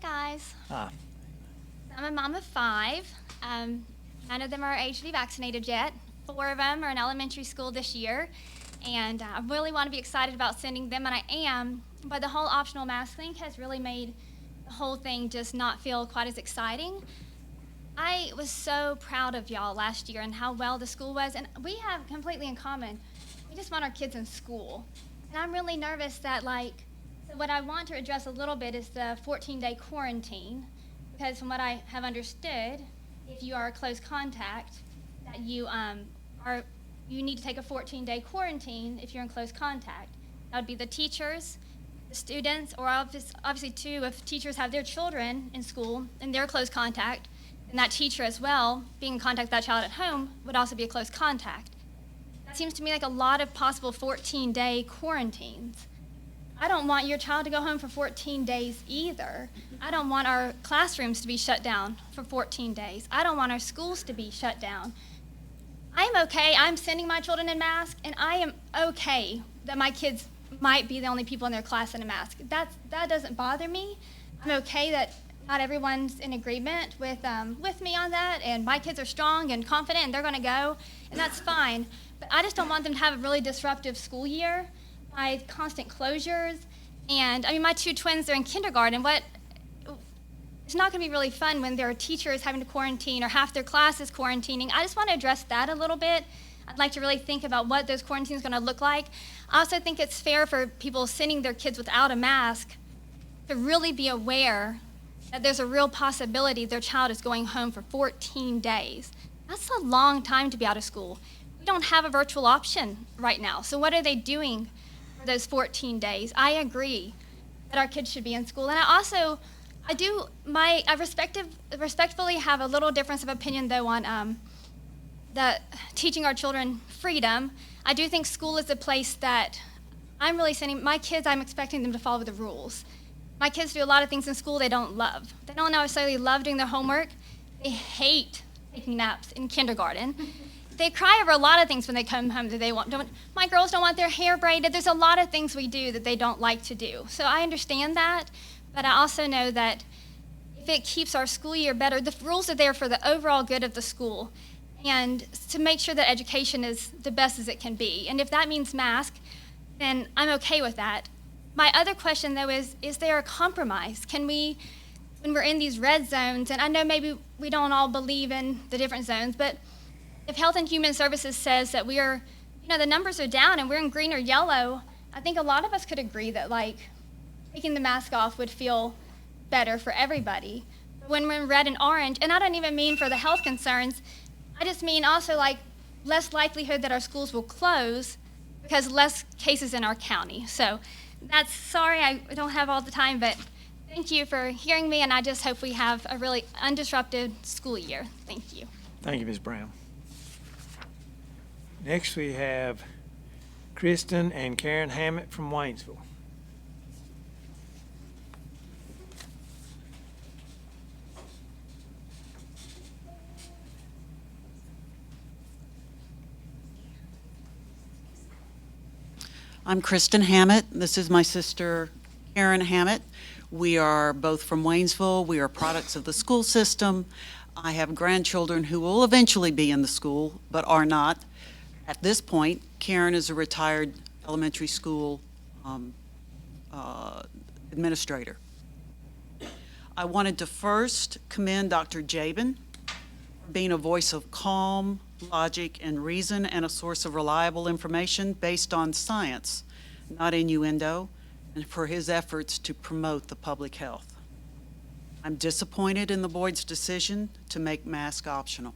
Guys. Hi. I'm a mom of 5. None of them are age to be vaccinated yet. 4 of them are in elementary school this year. And I really want to be excited about sending them, and I am. But the whole optional mask thing has really made the whole thing just not feel quite as exciting. I was so proud of y'all last year and how well the school was. And we have completely in common. We just want our kids in school. And I'm really nervous that, so what I want to address a little bit is the 14-day quarantine. Because from what I have understood, if you are a close contact, that you need to take a 14-day quarantine if you're in close contact. That would be the teachers, the students, or obviously too, if teachers have their children in school and they're close contact, and that teacher as well, being in contact with that child at home, would also be a close contact. That seems to me like a lot of possible 14-day quarantines. I don't want your child to go home for 14 days either. I don't want our classrooms to be shut down for 14 days. I don't want our schools to be shut down. I'm okay. I'm sending my children in masks, and I am okay that my kids might be the only people in their class in a mask. That doesn't bother me. I'm okay that not everyone's in agreement with me on that, and my kids are strong and confident, and they're going to go, and that's fine. But I just don't want them to have a really disruptive school year by constant closures. And, my 2 twins are in kindergarten. It's not going to be really fun when there are teachers having to quarantine or half their class is quarantining. I just want to address that a little bit. I'd like to really think about what those quarantines are going to look like. I also think it's fair for people sending their kids without a mask to really be aware that there's a real possibility their child is going home for 14 days. That's a long time to be out of school. We don't have a virtual option right now. So what are they doing for those 14 days? I agree that our kids should be in school. And I respectfully have a little difference of opinion, though, on teaching our children freedom. I do think school is a place that I'm really sending my kids, I'm expecting them to follow the rules. My kids do a lot of things in school they don't love. They don't necessarily love doing their homework. They hate taking naps in kindergarten. They cry over a lot of things when they come home that my girls don't want their hair braided. There's a lot of things we do that they don't like to do. So I understand that, but I also know that if it keeps our school year better, the rules are there for the overall good of the school and to make sure that education is the best as it can be. And if that means mask, then I'm okay with that. My other question, though, is there a compromise? Can we, when we're in these red zones, and I know maybe we don't all believe in the different zones, but if Health and Human Services says that the numbers are down and we're in green or yellow, I think a lot of us could agree that, taking the mask off would feel better for everybody. But when we're in red and orange, and I don't even mean for the health concerns, I just mean also, less likelihood that our schools will close because less cases in our county. So that's, sorry, I don't have all the time, but thank you for hearing me, and I just hope we have a really undisrupted school year. Thank you. Thank you, Ms. Brown. Next, we have Kristen and Karen Hammett from Waynesville. I'm Kristen Hammett. This is my sister, Karen Hammett. We are both from Waynesville. We are products of the school system. I have grandchildren who will eventually be in the school, but are not. At this point, Karen is a retired elementary school administrator. I wanted to first commend Dr. Jabin for being a voice of calm, logic, and reason, and a source of reliable information based on science, not innuendo, and for his efforts to promote the public health. I'm disappointed in the board's decision to make mask optional.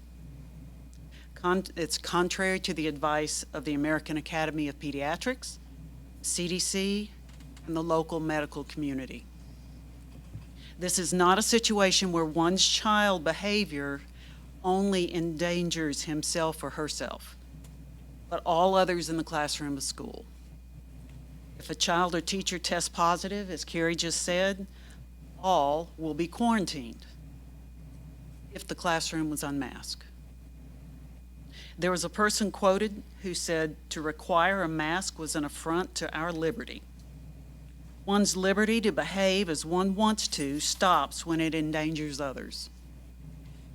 It's contrary to the advice of the American Academy of Pediatrics, CDC, and the local medical community. This is not a situation where one's child behavior only endangers himself or herself, but all others in the classroom of school. If a child or teacher tests positive, as Carrie just said, all will be quarantined if the classroom was unmasked. There was a person quoted who said to require a mask was an affront to our liberty. One's liberty to behave as one wants to stops when it endangers others.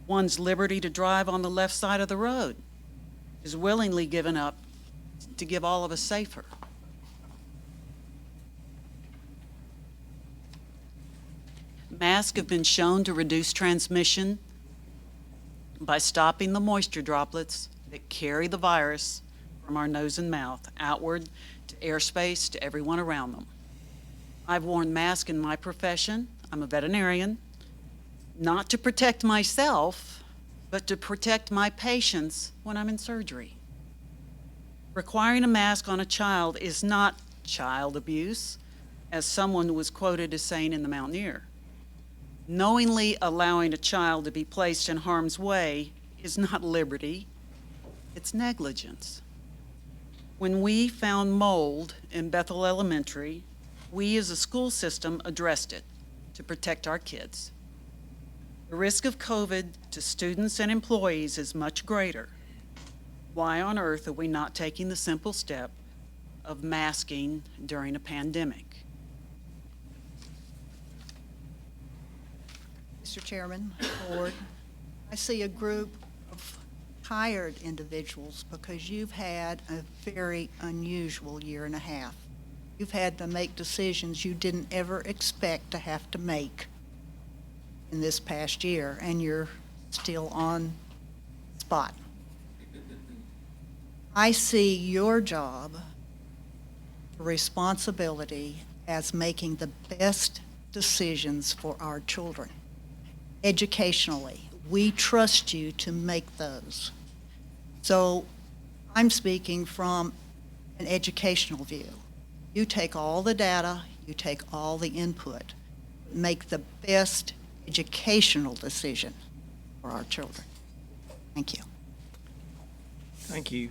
One's liberty to drive on the left side of the road is willingly given up to give all of us safer. Masks have been shown to reduce transmission by stopping the moisture droplets that carry the virus from our nose and mouth outward to airspace to everyone around them. I've worn masks in my profession. I'm a veterinarian, not to protect myself, but to protect my patients when I'm in surgery. Requiring a mask on a child is not child abuse, as someone was quoted as saying in The Mountaineer. Knowingly allowing a child to be placed in harm's way is not liberty, it's negligence. When we found mold in Bethel Elementary, we as a school system addressed it to protect our kids. The risk of COVID to students and employees is much greater. Why on earth are we not taking the simple step of masking during a pandemic? Mr. Chairman, Board, I see a group of tired individuals because you've had a very unusual year and a half. You've had to make decisions you didn't ever expect to have to make in this past year, and you're still on spot. I see your job, responsibility, as making the best decisions for our children. Educationally, we trust you to make those. So I'm speaking from an educational view. You take all the data, you take all the input, make the best educational decision for our children. Thank you. Thank you.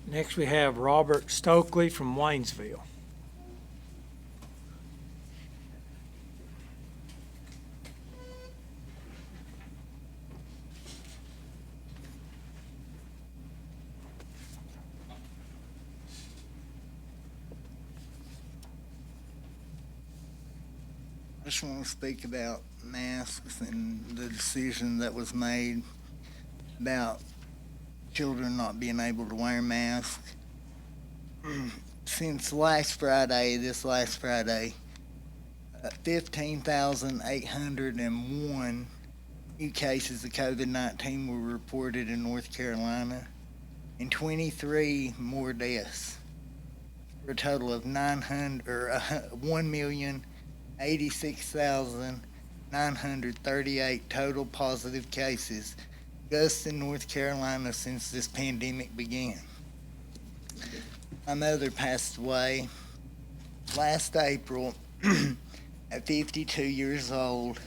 Next, we have Robert Stokely from Waynesville. I just want to speak about masks and the decision that was made about children not being able to wear masks. Since this last Friday, 15,801 new cases of COVID-19 were reported in North Carolina and 23 more deaths, for a total of 1,086,938 total positive cases just in North Carolina since this pandemic began. My mother passed away last April at 52 years old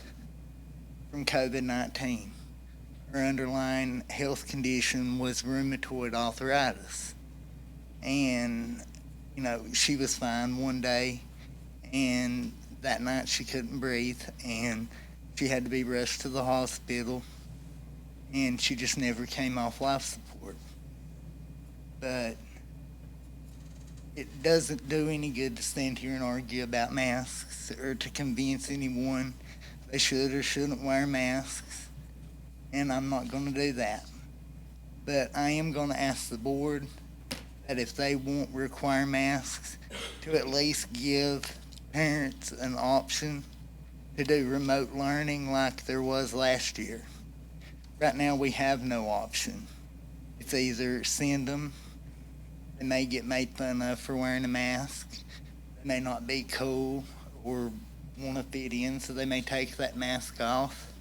from COVID-19. Her underlying health condition was rheumatoid arthritis. And, you know, she was fine one day, and that night she couldn't breathe, and she had to be rushed to the hospital, and she just never came off life support. But it doesn't do any good to stand here and argue about masks or to convince anyone they should or shouldn't wear masks, and I'm not going to do that. But I am going to ask the board that if they won't require masks, to at least give parents an option to do remote learning like there was last year. Right now we have no option. It's either send them, they may get made fun of for wearing a mask, they may not be cool or want to fit in, so they may take that mask off,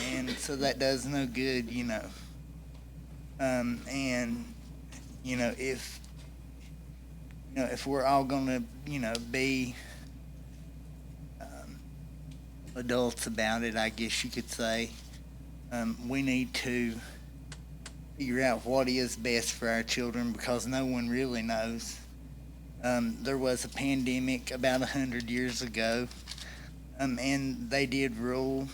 and so that does no good, you know. And you know, if we're all going to, you know, be adults about it, I guess you could say, we need to figure out what is best for our children, because no one really knows. There was a pandemic about 100 years ago, and they did rule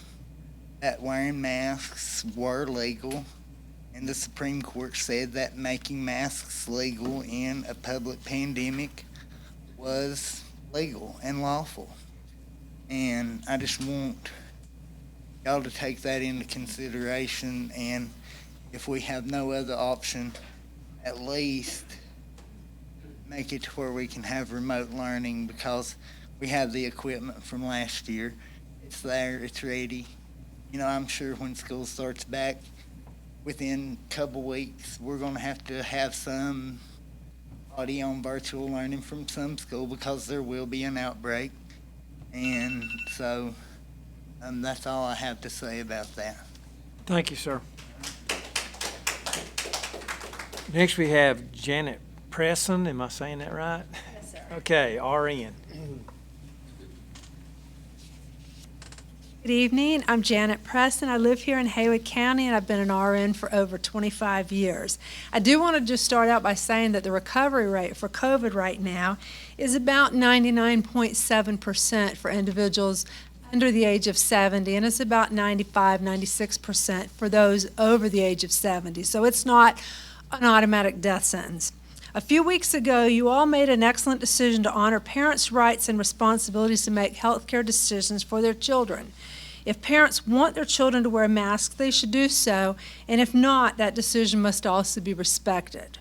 that wearing masks were legal, and the Supreme Court said that making masks legal in a public pandemic was legal and lawful. And I just want y'all to take that into consideration, and if we have no other option, at least make it to where we can have remote learning, because we have the equipment from last year. It's there, it's ready. You know, I'm sure when school starts back, within a couple weeks, we're going to have some audio on virtual learning from some school, because there will be an outbreak. And so that's all I have to say about that. Thank you, sir. Next, we have Janet Preston. Am I saying that right? Yes, sir. Okay, RN. Good evening. I'm Janet Preston. I live here in Haywood County, and I've been an RN for over 25 years. I do want to just start out by saying that the recovery rate for COVID right now is about 99.7% for individuals under the age of 70, and it's about 95-96% for those over the age of 70. So it's not an automatic death sentence. A few weeks ago, you all made an excellent decision to honor parents' rights and responsibilities to make health care decisions for their children. If parents want their children to wear masks, they should do so, and if not, that decision must also be respected.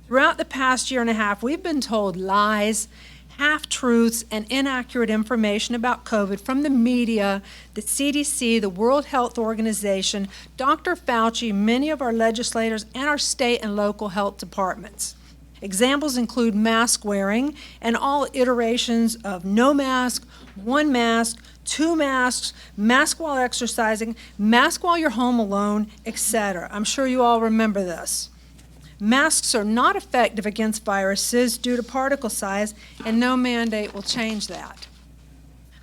Throughout the past year and a half, we've been told lies, half-truths, and inaccurate information about COVID from the media, the CDC, the World Health Organization, Dr. Fauci, many of our legislators, and our state and local health departments. Examples include mask wearing and all iterations of no mask, one mask, two masks, mask while exercising, mask while you're home alone, etc. I'm sure you all remember this. Masks are not effective against viruses due to particle size, and no mandate will change that.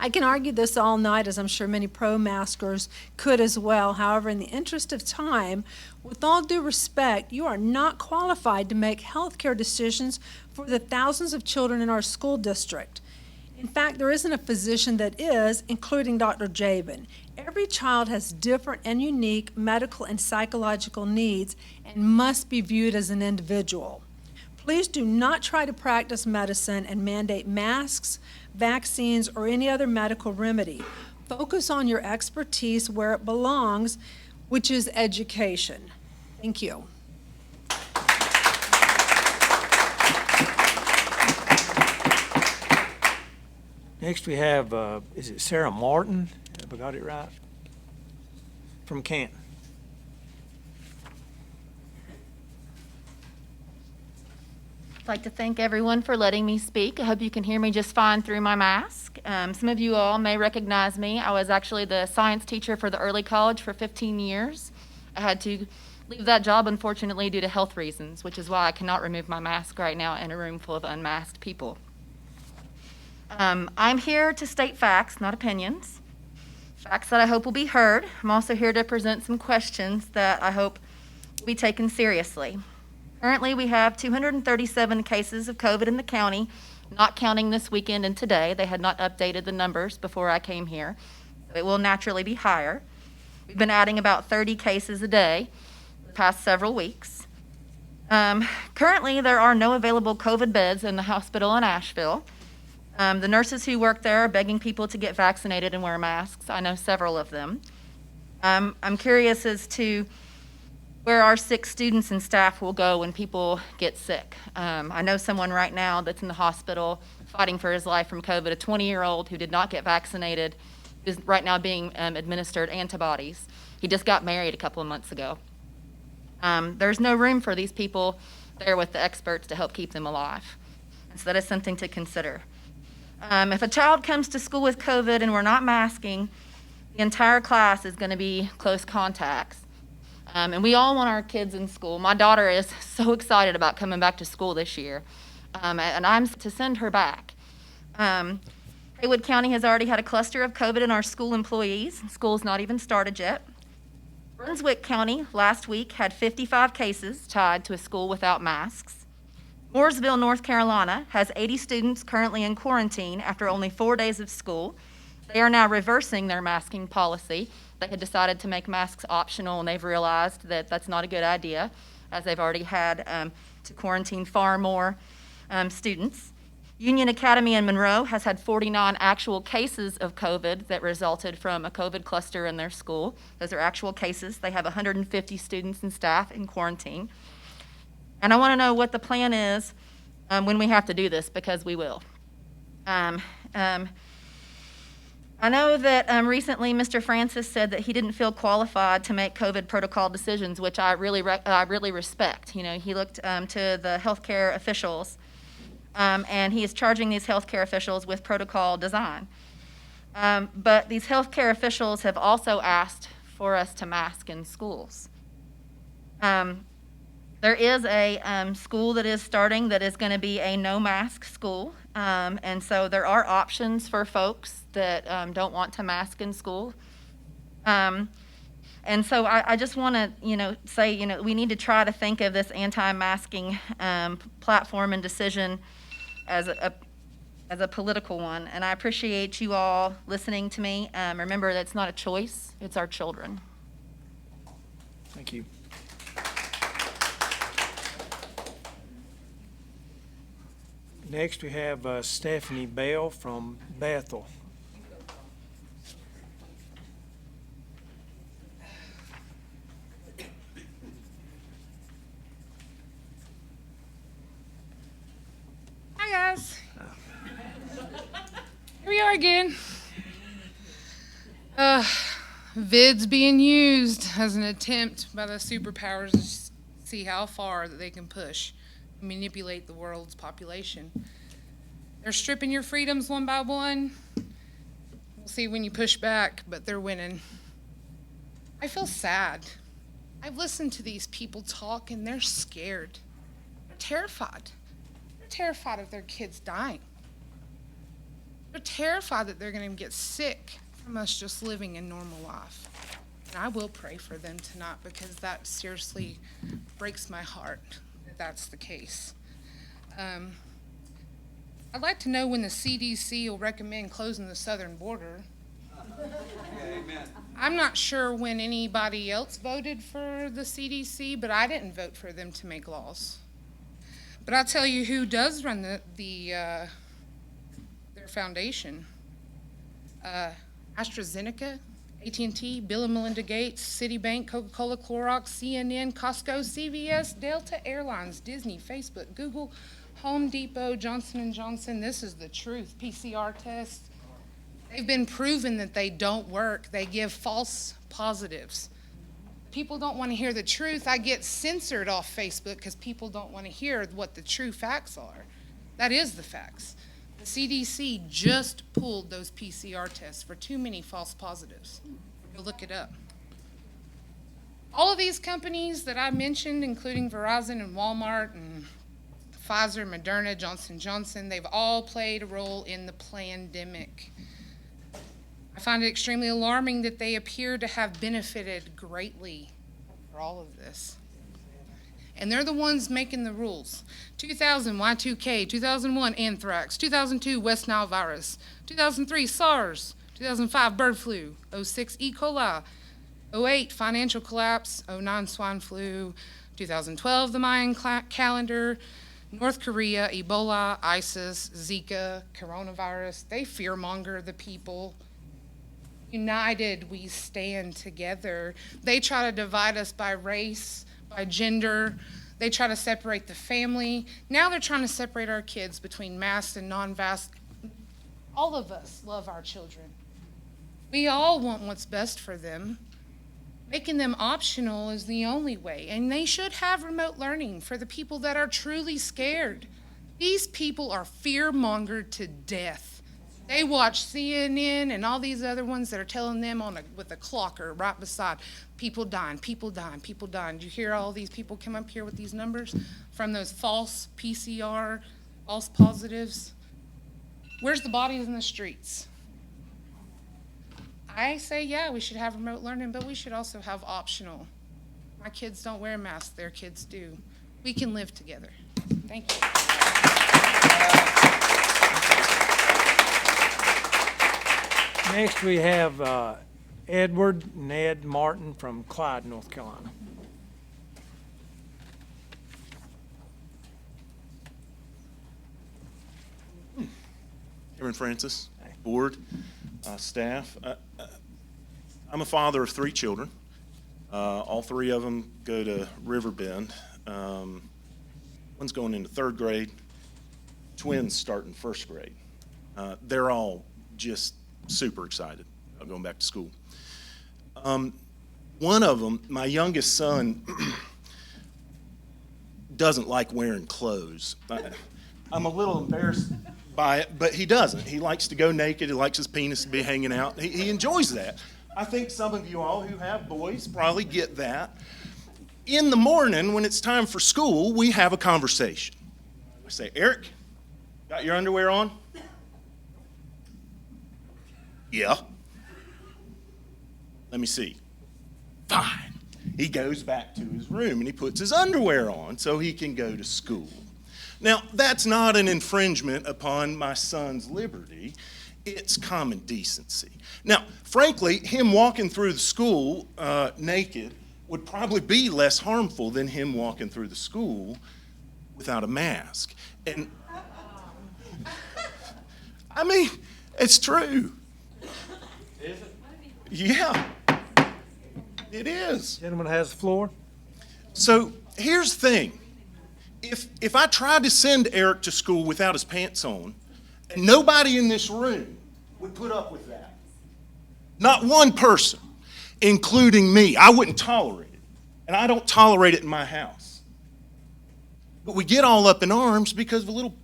I can argue this all night, as I'm sure many pro-maskers could as well. However, in the interest of time, with all due respect, you are not qualified to make health care decisions for the thousands of children in our school district. In fact, there isn't a physician that is, including Dr. Jabin. Every child has different and unique medical and psychological needs and must be viewed as an individual. Please do not try to practice medicine and mandate masks, vaccines, or any other medical remedy. Focus on your expertise where it belongs, which is education. Thank you. Next, we have, is it Sarah Martin? Have I got it right? From Canton. I'd like to thank everyone for letting me speak. I hope you can hear me just fine through my mask. Some of you all may recognize me. I was actually the science teacher for the early college for 15 years. I had to leave that job, unfortunately, due to health reasons, which is why I cannot remove my mask right now in a room full of unmasked people. I'm here to state facts, not opinions. Facts that I hope will be heard. I'm also here to present some questions that I hope will be taken seriously. Currently, we have 237 cases of COVID in the county, not counting this weekend and today. They had not updated the numbers before I came here. So it will naturally be higher. We've been adding about 30 cases a day the past several weeks. Currently, there are no available COVID beds in the hospital in Asheville. The nurses who work there are begging people to get vaccinated and wear masks. I know several of them. I'm curious as to where our sick students and staff will go when people get sick. I know someone right now that's in the hospital fighting for his life from COVID, a 20-year-old who did not get vaccinated, is right now being administered antibodies. He just got married a couple of months ago. There's no room for these people there with the experts to help keep them alive. And so that is something to consider. If a child comes to school with COVID and we're not masking, the entire class is going to be close contacts. And we all want our kids in school. My daughter is so excited about coming back to school this year, and I'm to send her back. Haywood County has already had a cluster of COVID in our school employees. School's not even started yet. Brunswick County last week had 55 cases tied to a school without masks. Mooresville, North Carolina has 80 students currently in quarantine after only 4 days of school. They are now reversing their masking policy. They had decided to make masks optional, and they've realized that that's not a good idea, as they've already had to quarantine far more students. Union Academy in Monroe has had 49 actual cases of COVID that resulted from a COVID cluster in their school. Those are actual cases. They have 150 students and staff in quarantine. And I want to know what the plan is when we have to do this, because we will. I know that recently Mr. Francis said that he didn't feel qualified to make COVID protocol decisions, which I really respect. You know, he looked to the healthcare officials, and he is charging these healthcare officials with protocol design. But these healthcare officials have also asked for us to mask in schools. There is a school that is starting that is going to be a no-mask school, and so there are options for folks that don't want to mask in school. And so I just want to, say, we need to try to think of this anti-masking platform and decision as a political one. And I appreciate you all listening to me. Remember, that's not a choice; it's our children. Thank you. Next, we have Stephanie Bale from Bethel. Hi, guys. Here we are again. Vids being used as an attempt by the superpowers to see how far that they can push and manipulate the world's population. They're stripping your freedoms one by one. We'll see when you push back, but they're winning. I feel sad. I've listened to these people talk, and they're scared. They're terrified. They're terrified of their kids dying. They're terrified that they're going to get sick from us just living a normal life. And I will pray for them tonight, because that seriously breaks my heart that that's the case. I'd like to know when the CDC will recommend closing the southern border. Amen. I'm not sure when anybody else voted for the CDC, but I didn't vote for them to make laws. But I'll tell you who does run their foundation. AstraZeneca, AT&T, Bill and Melinda Gates, Citibank, Coca-Cola, Clorox, CNN, Costco, CVS, Delta Airlines, Disney, Facebook, Google, Home Depot, Johnson & Johnson. This is the truth. PCR tests. They've been proven that they don't work. They give false positives. People don't want to hear the truth. I get censored off Facebook because people don't want to hear what the true facts are. That is the facts. The CDC just pulled those PCR tests for too many false positives. Go look it up. All of these companies that I mentioned, including Verizon and Walmart and Pfizer, Moderna, Johnson & Johnson, they've all played a role in the pandemic. I find it extremely alarming that they appear to have benefited greatly for all of this. And they're the ones making the rules. 2000, Y2K, 2001, anthrax, 2002, West Nile virus, 2003, SARS, 2005, bird flu, 06, E. coli, 08, financial collapse, 09, swine flu, 2012, the Mayan calendar, North Korea, Ebola, ISIS, Zika, coronavirus. They fearmonger the people. United, we stand together. They try to divide us by race, by gender. They try to separate the family. Now they're trying to separate our kids between masked and non-masked. All of us love our children. We all want what's best for them. Making them optional is the only way, and they should have remote learning for the people that are truly scared. These people are fear-mongered to death. They watch CNN and all these other ones that are telling them with a clocker right beside, people dying, people dying, people dying. Did you hear all these people come up here with these numbers from those false PCR, false positives? Where's the bodies in the streets? I say, yeah, we should have remote learning, but we should also have optional. My kids don't wear masks, their kids do. We can live together. Thank you. Next, we have Edward Ned Martin from Clyde, North Carolina. Chairman Francis, board, staff. I'm a father of 3 children. All 3 of them go to Riverbend. One's going into 3rd grade. Twins starting 1st grade. They're all just super excited about going back to school. One of them, my youngest son, doesn't like wearing clothes. I'm a little embarrassed by it, but he doesn't. He likes to go naked. He likes his penis to be hanging out. He enjoys that. I think some of you all who have boys probably get that. In the morning, when it's time for school, we have a conversation. I say, Eric, got your underwear on? Yeah. Let me see. Fine. He goes back to his room and he puts his underwear on so he can go to school. Now, that's not an infringement upon my son's liberty. It's common decency. Now, frankly, him walking through the school naked would probably be less harmful than him walking through the school without a mask. And I mean, it's true. Is it? Yeah, it is. Gentleman has the floor. So here's the thing. If I tried to send Eric to school without his pants on, and nobody in this room would put up with that, not one person, including me, I wouldn't tolerate it. And I don't tolerate it in my house. But we get all up in arms because of a little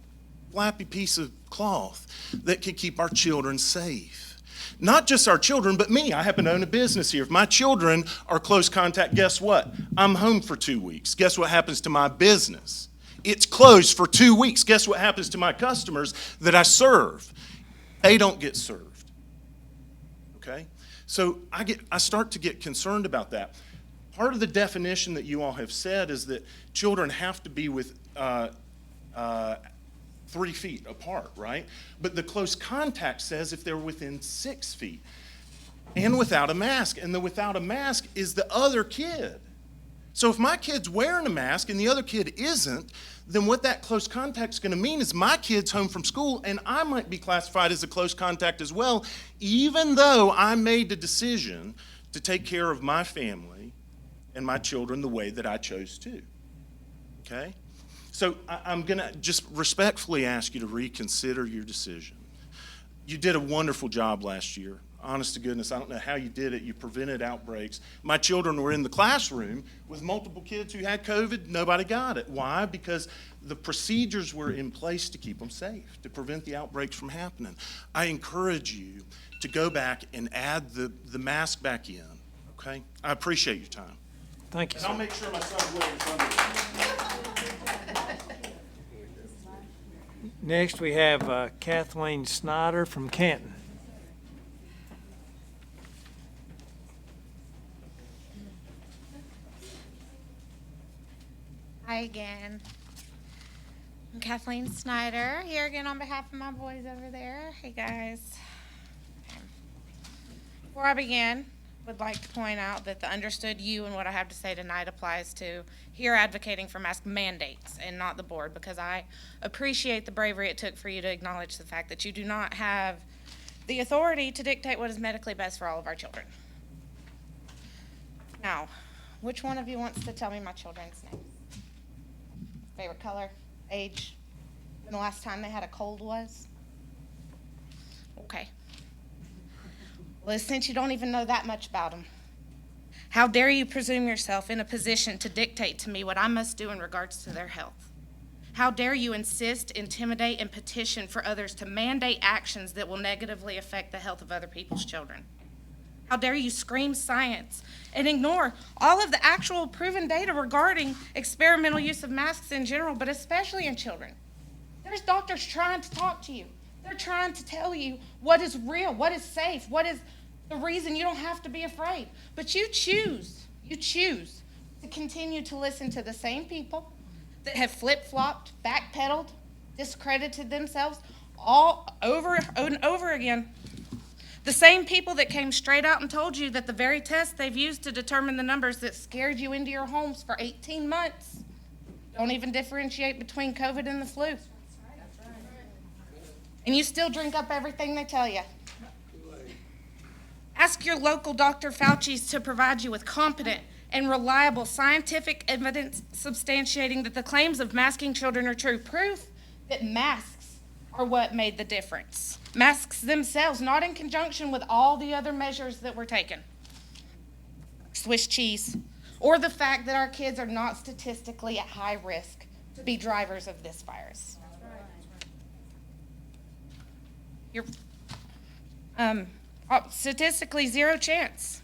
flappy piece of cloth that can keep our children safe. Not just our children, but me. I happen to own a business here. If my children are close contact, guess what? I'm home for 2 weeks. Guess what happens to my business? It's closed for 2 weeks. Guess what happens to my customers that I serve? They don't get served. Okay? So I start to get concerned about that. Part of the definition that you all have said is that children have to be with 3 feet apart, right? But the close contact says if they're within 6 feet and without a mask. And the without a mask is the other kid. So if my kid's wearing a mask and the other kid isn't, then what that close contact's going to mean is my kid's home from school and I might be classified as a close contact as well, even though I made the decision to take care of my family and my children the way that I chose to. Okay? So I'm going to just respectfully ask you to reconsider your decision. You did a wonderful job last year. Honest to goodness, I don't know how you did it. You prevented outbreaks. My children were in the classroom with multiple kids who had COVID. Nobody got it. Why? Because the procedures were in place to keep them safe, to prevent the outbreaks from happening. I encourage you to go back and add the mask back in, okay? I appreciate your time. Thank you, And I'll sir. make sure my son's way in front of you. Next, we have Kathleen Snyder from Canton. Hi again. I'm Kathleen Snyder, here again on behalf of my boys over there. Hey guys. Before I begin, would like to point out that the understood you and what I have to say tonight applies to here advocating for mask mandates and not the board, because I appreciate the bravery it took for you to acknowledge the fact that you do not have the authority to dictate what is medically best for all of our children. Now, which one of you wants to tell me my children's names? Favorite color, age, and the last time they had a cold was? Okay. Well, since you don't even know that much about them, how dare you presume yourself in a position to dictate to me what I must do in regards to their health? How dare you insist, intimidate, and petition for others to mandate actions that will negatively affect the health of other people's children? How dare you scream science and ignore all of the actual proven data regarding experimental use of masks in general, but especially in children? There's doctors trying to talk to you. They're trying to tell you what is real, what is safe, what is the reason you don't have to be afraid. But you choose to continue to listen to the same people that have flip-flopped, backpedaled, discredited themselves all over and over again. The same people that came straight out and told you that the very test they've used to determine the numbers that scared you into your homes for 18 months don't even differentiate between COVID and the flu. And you still drink up everything they tell you. Ask your local Dr. Fauci's to provide you with competent and reliable scientific evidence substantiating that the claims of masking children are true. Proof that masks are what made the difference. Masks themselves, not in conjunction with all the other measures that were taken. Swiss cheese. Or the fact that our kids are not statistically at high risk to be drivers of this virus. You're statistically zero chance.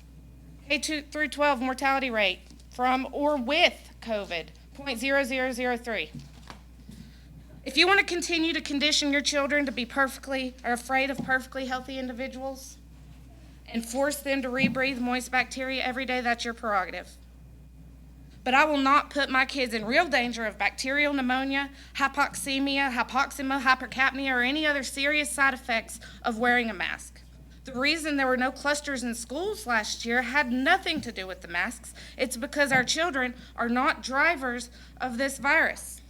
K2 through 12 mortality rate from or with COVID, 0.0003. If you want to continue to condition your children to be afraid of perfectly healthy individuals and force them to rebreathe moist bacteria every day, that's your prerogative. But I will not put my kids in real danger of bacterial pneumonia, hypoxemia, hypoxema, hypercapnia, or any other serious side effects of wearing a mask. The reason there were no clusters in schools last year had nothing to do with the masks. It's because our children are not drivers of this virus.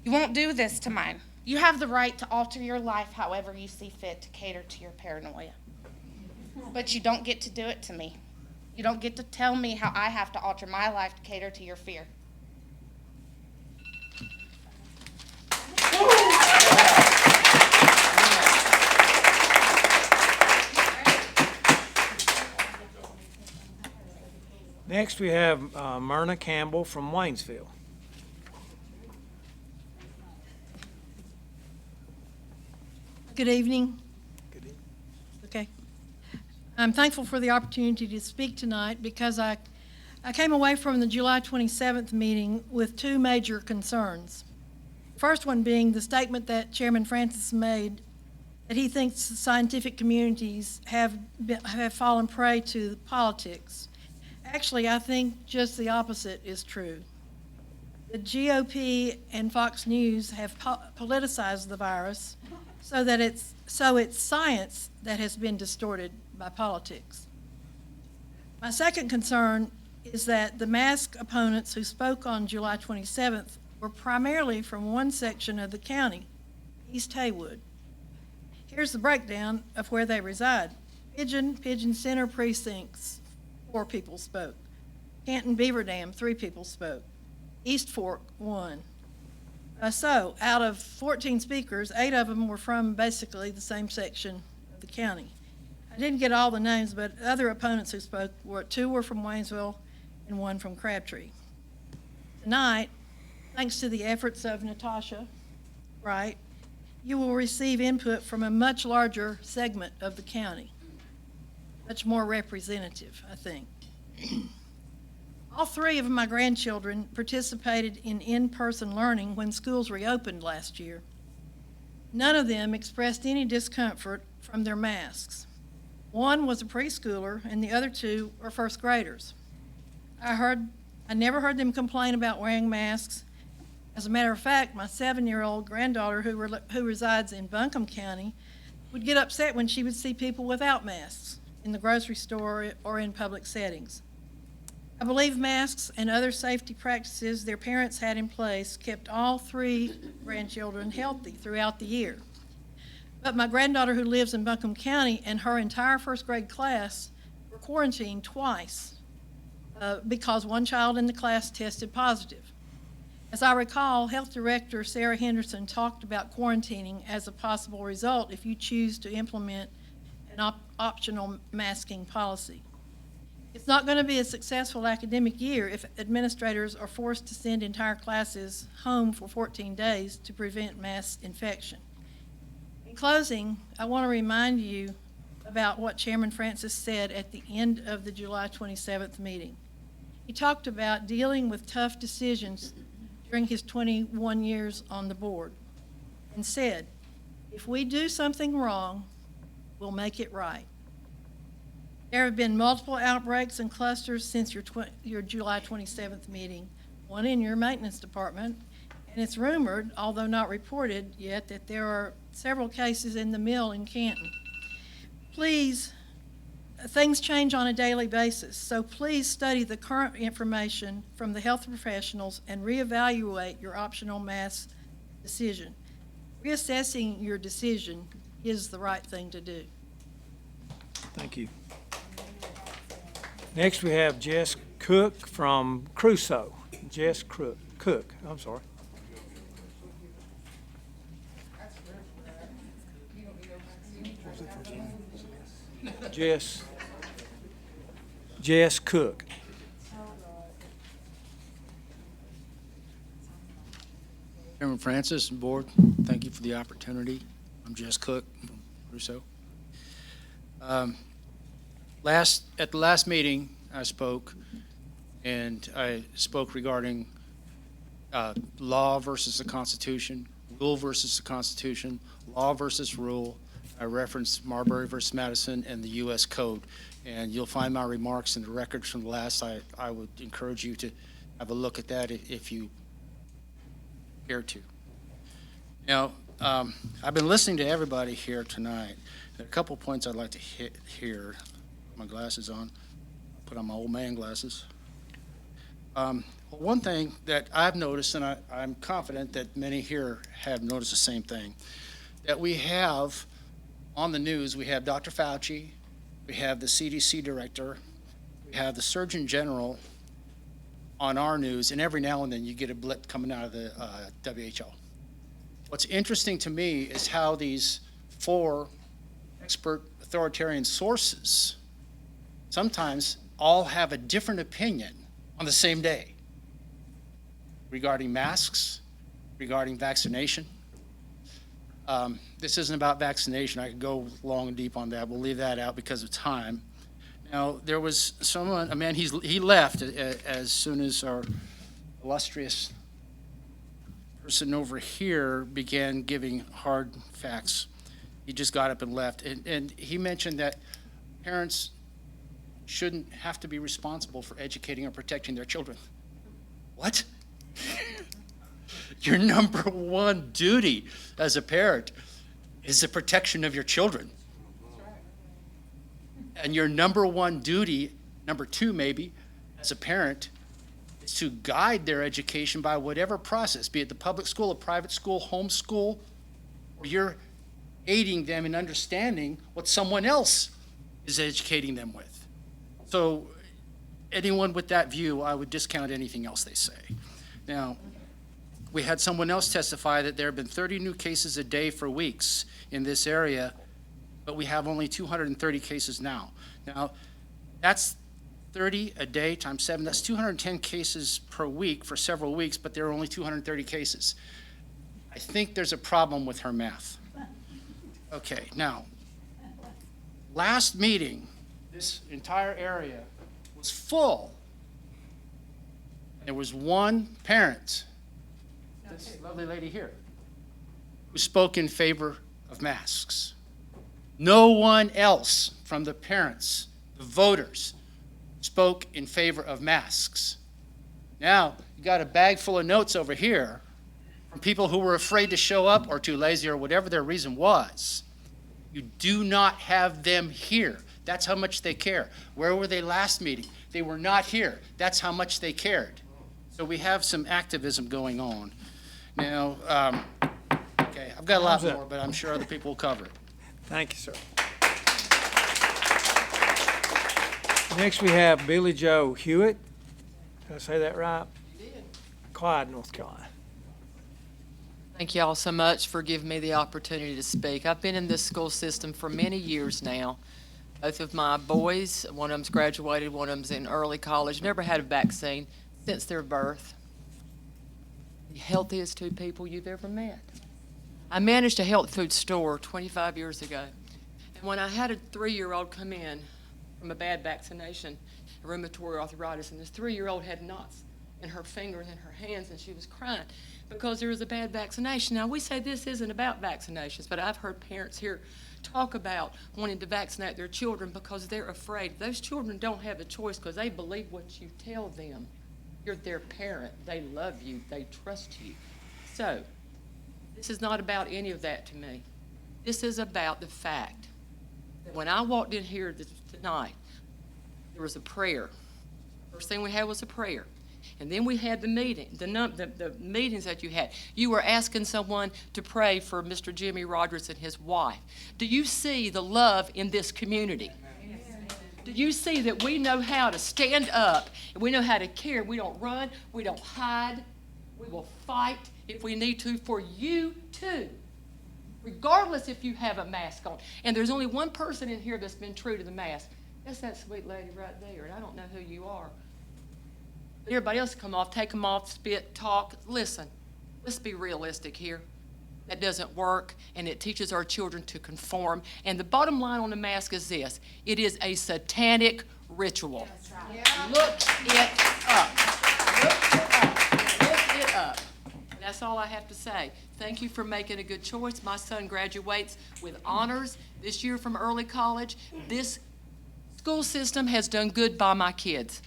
You won't do this to mine. You have the right to alter your life however you see fit to cater to your paranoia. But you don't get to do it to me. You don't get to tell me how I have to alter my life to cater to your fear. Next, we have Myrna Campbell from Waynesville. Good evening. Okay. I'm thankful for the opportunity to speak tonight because I came away from the July 27th meeting with two major concerns. First one being the statement that Chairman Francis made that he thinks scientific communities have fallen prey to politics. Actually, I think just the opposite is true. The GOP and Fox News have politicized the virus so it's science that has been distorted by politics. My second concern is that the mask opponents who spoke on July 27th were primarily from one section of the county, East Haywood. Here's the breakdown of where they reside. Pigeon Center precincts, 4 people spoke. Canton Beaver Dam, 3 people spoke. East Fork, 1. So, out of 14 speakers, 8 of them were from basically the same section of the county. I didn't get all the names, but other opponents who spoke, 2 were from Waynesville and 1 from Crabtree. Tonight, thanks to the efforts of Natasha Bright, you will receive input from a much larger segment of the county, much more representative, I think. All three of my grandchildren participated in in-person learning when schools reopened last year. None of them expressed any discomfort from their masks. One was a preschooler and the other two were first graders. I never heard them complain about wearing masks. As a matter of fact, my 7-year-old granddaughter who resides in Buncombe County would get upset when she would see people without masks in the grocery store or in public settings. I believe masks and other safety practices their parents had in place kept all three grandchildren healthy throughout the year. But my granddaughter who lives in Buncombe County and her entire first grade class were quarantined twice because one child in the class tested positive. As I recall, Health Director Sarah Henderson talked about quarantining as a possible result if you choose to implement an optional masking policy. It's not going to be a successful academic year if administrators are forced to send entire classes home for 14 days to prevent mass infection. In closing, I want to remind you about what Chairman Francis said at the end of the July 27th meeting. He talked about dealing with tough decisions during his 21 years on the board and said, if we do something wrong, we'll make it right. There have been multiple outbreaks and clusters since your July 27th meeting, one in your maintenance department, and it's rumored, although not reported yet, that there are several cases in the mill in Canton. Please, things change on a daily basis, so please study the current information from the health professionals and reevaluate your optional mask decision. Reassessing your decision is the right thing to do. Thank you. Next, we have Jess Cook from Crusoe. Jess Cook, I'm sorry. Jess Cook. Chairman Francis and Board, thank you for the opportunity. I'm Jess Cook from Crusoe. At the last meeting, I spoke regarding law versus the Constitution, rule versus the Constitution, law versus rule. I referenced Marbury versus Madison and the U.S. Code, and you'll find my remarks in the records from the last. I would encourage you to have a look at that if you care to. Now, I've been listening to everybody here tonight. There are a couple points I'd like to hit here. My glasses on, put on my old man glasses. One thing that I've noticed, and I'm confident that many here have noticed the same thing, that we have on the news, we have Dr. Fauci, we have the CDC director, we have the Surgeon General on our news, and every now and then you get a blip coming out of the WHO. What's interesting to me is how these four expert authoritarian sources sometimes all have a different opinion on the same day regarding masks, regarding vaccination. This isn't about vaccination. I could go long and deep on that. We'll leave that out because of time. Now, there was someone, a man, he left as soon as our illustrious person over here began giving hard facts. He just got up and left. And he mentioned that parents shouldn't have to be responsible for educating or protecting their children. What? Your number one duty as a parent is the protection of your children. And your number one duty, number two maybe, as a parent, is to guide their education by whatever process, be it the public school, a private school, homeschool, or you're aiding them in understanding what someone else is educating them with. So anyone with that view, I would discount anything else they say. Now, we had someone else testify that there have been 30 new cases a day for weeks in this area, but we have only 230 cases now. Now, that's 30 a day times 7, that's 210 cases per week for several weeks, but there are only 230 cases. I think there's a problem with her math. Okay, now, last meeting, this entire area was full. There was one parent, this lovely lady here, who spoke in favor of masks. No one else from the parents, the voters, spoke in favor of masks. Now, you got a bag full of notes over here from people who were afraid to show up or too lazy or whatever their reason was. You do not have them here. That's how much they care. Where were they last meeting? They were not here. That's how much they cared. So we have some activism going on. Now, okay, I've got a lot more, but I'm sure other people will cover it. Thank you, sir. Next, we have Billy Joe Hewitt. Did I say that right? You did. Clyde, North Carolina. Thank you all so much for giving me the opportunity to speak. I've been in this school system for many years now. Both of my boys, one of them's graduated, one of them's in early college, never had a vaccine since their birth. The healthiest two people you've ever met. I managed a health food store 25 years ago. And when I had a 3-year-old come in from a bad vaccination, rheumatoid arthritis, and this 3-year-old had knots in her fingers and her hands, and she was crying because there was a bad vaccination. Now, we say this isn't about vaccinations, but I've heard parents here talk about wanting to vaccinate their children because they're afraid. Those children don't have a choice because they believe what you tell them. You're their parent. They love you. They trust you. So, this is not about any of that to me. This is about the fact that when I walked in here tonight, there was a prayer. First thing we had was a prayer. And then we had the meeting, the meetings that you had. You were asking someone to pray for Mr. Jimmy Rogers and his wife. Do you see the love in this community? Do you see that we know how to stand up and we know how to care? We don't run, we don't hide, we will fight if we need to for you too, regardless if you have a mask on. And there's only one person in here that's been true to the mask. That's that sweet lady right there, and I don't know who you are. But everybody else come off, take them off, spit, talk. Listen, let's be realistic here. That doesn't work, and it teaches our children to conform. And the bottom line on the mask is this. It is a satanic ritual. That's right. Yeah. Look it up. Look it up. Look it up. That's all I have to say. Thank you for making a good choice. My son graduates with honors this year from early college. This school system has done good by my kids.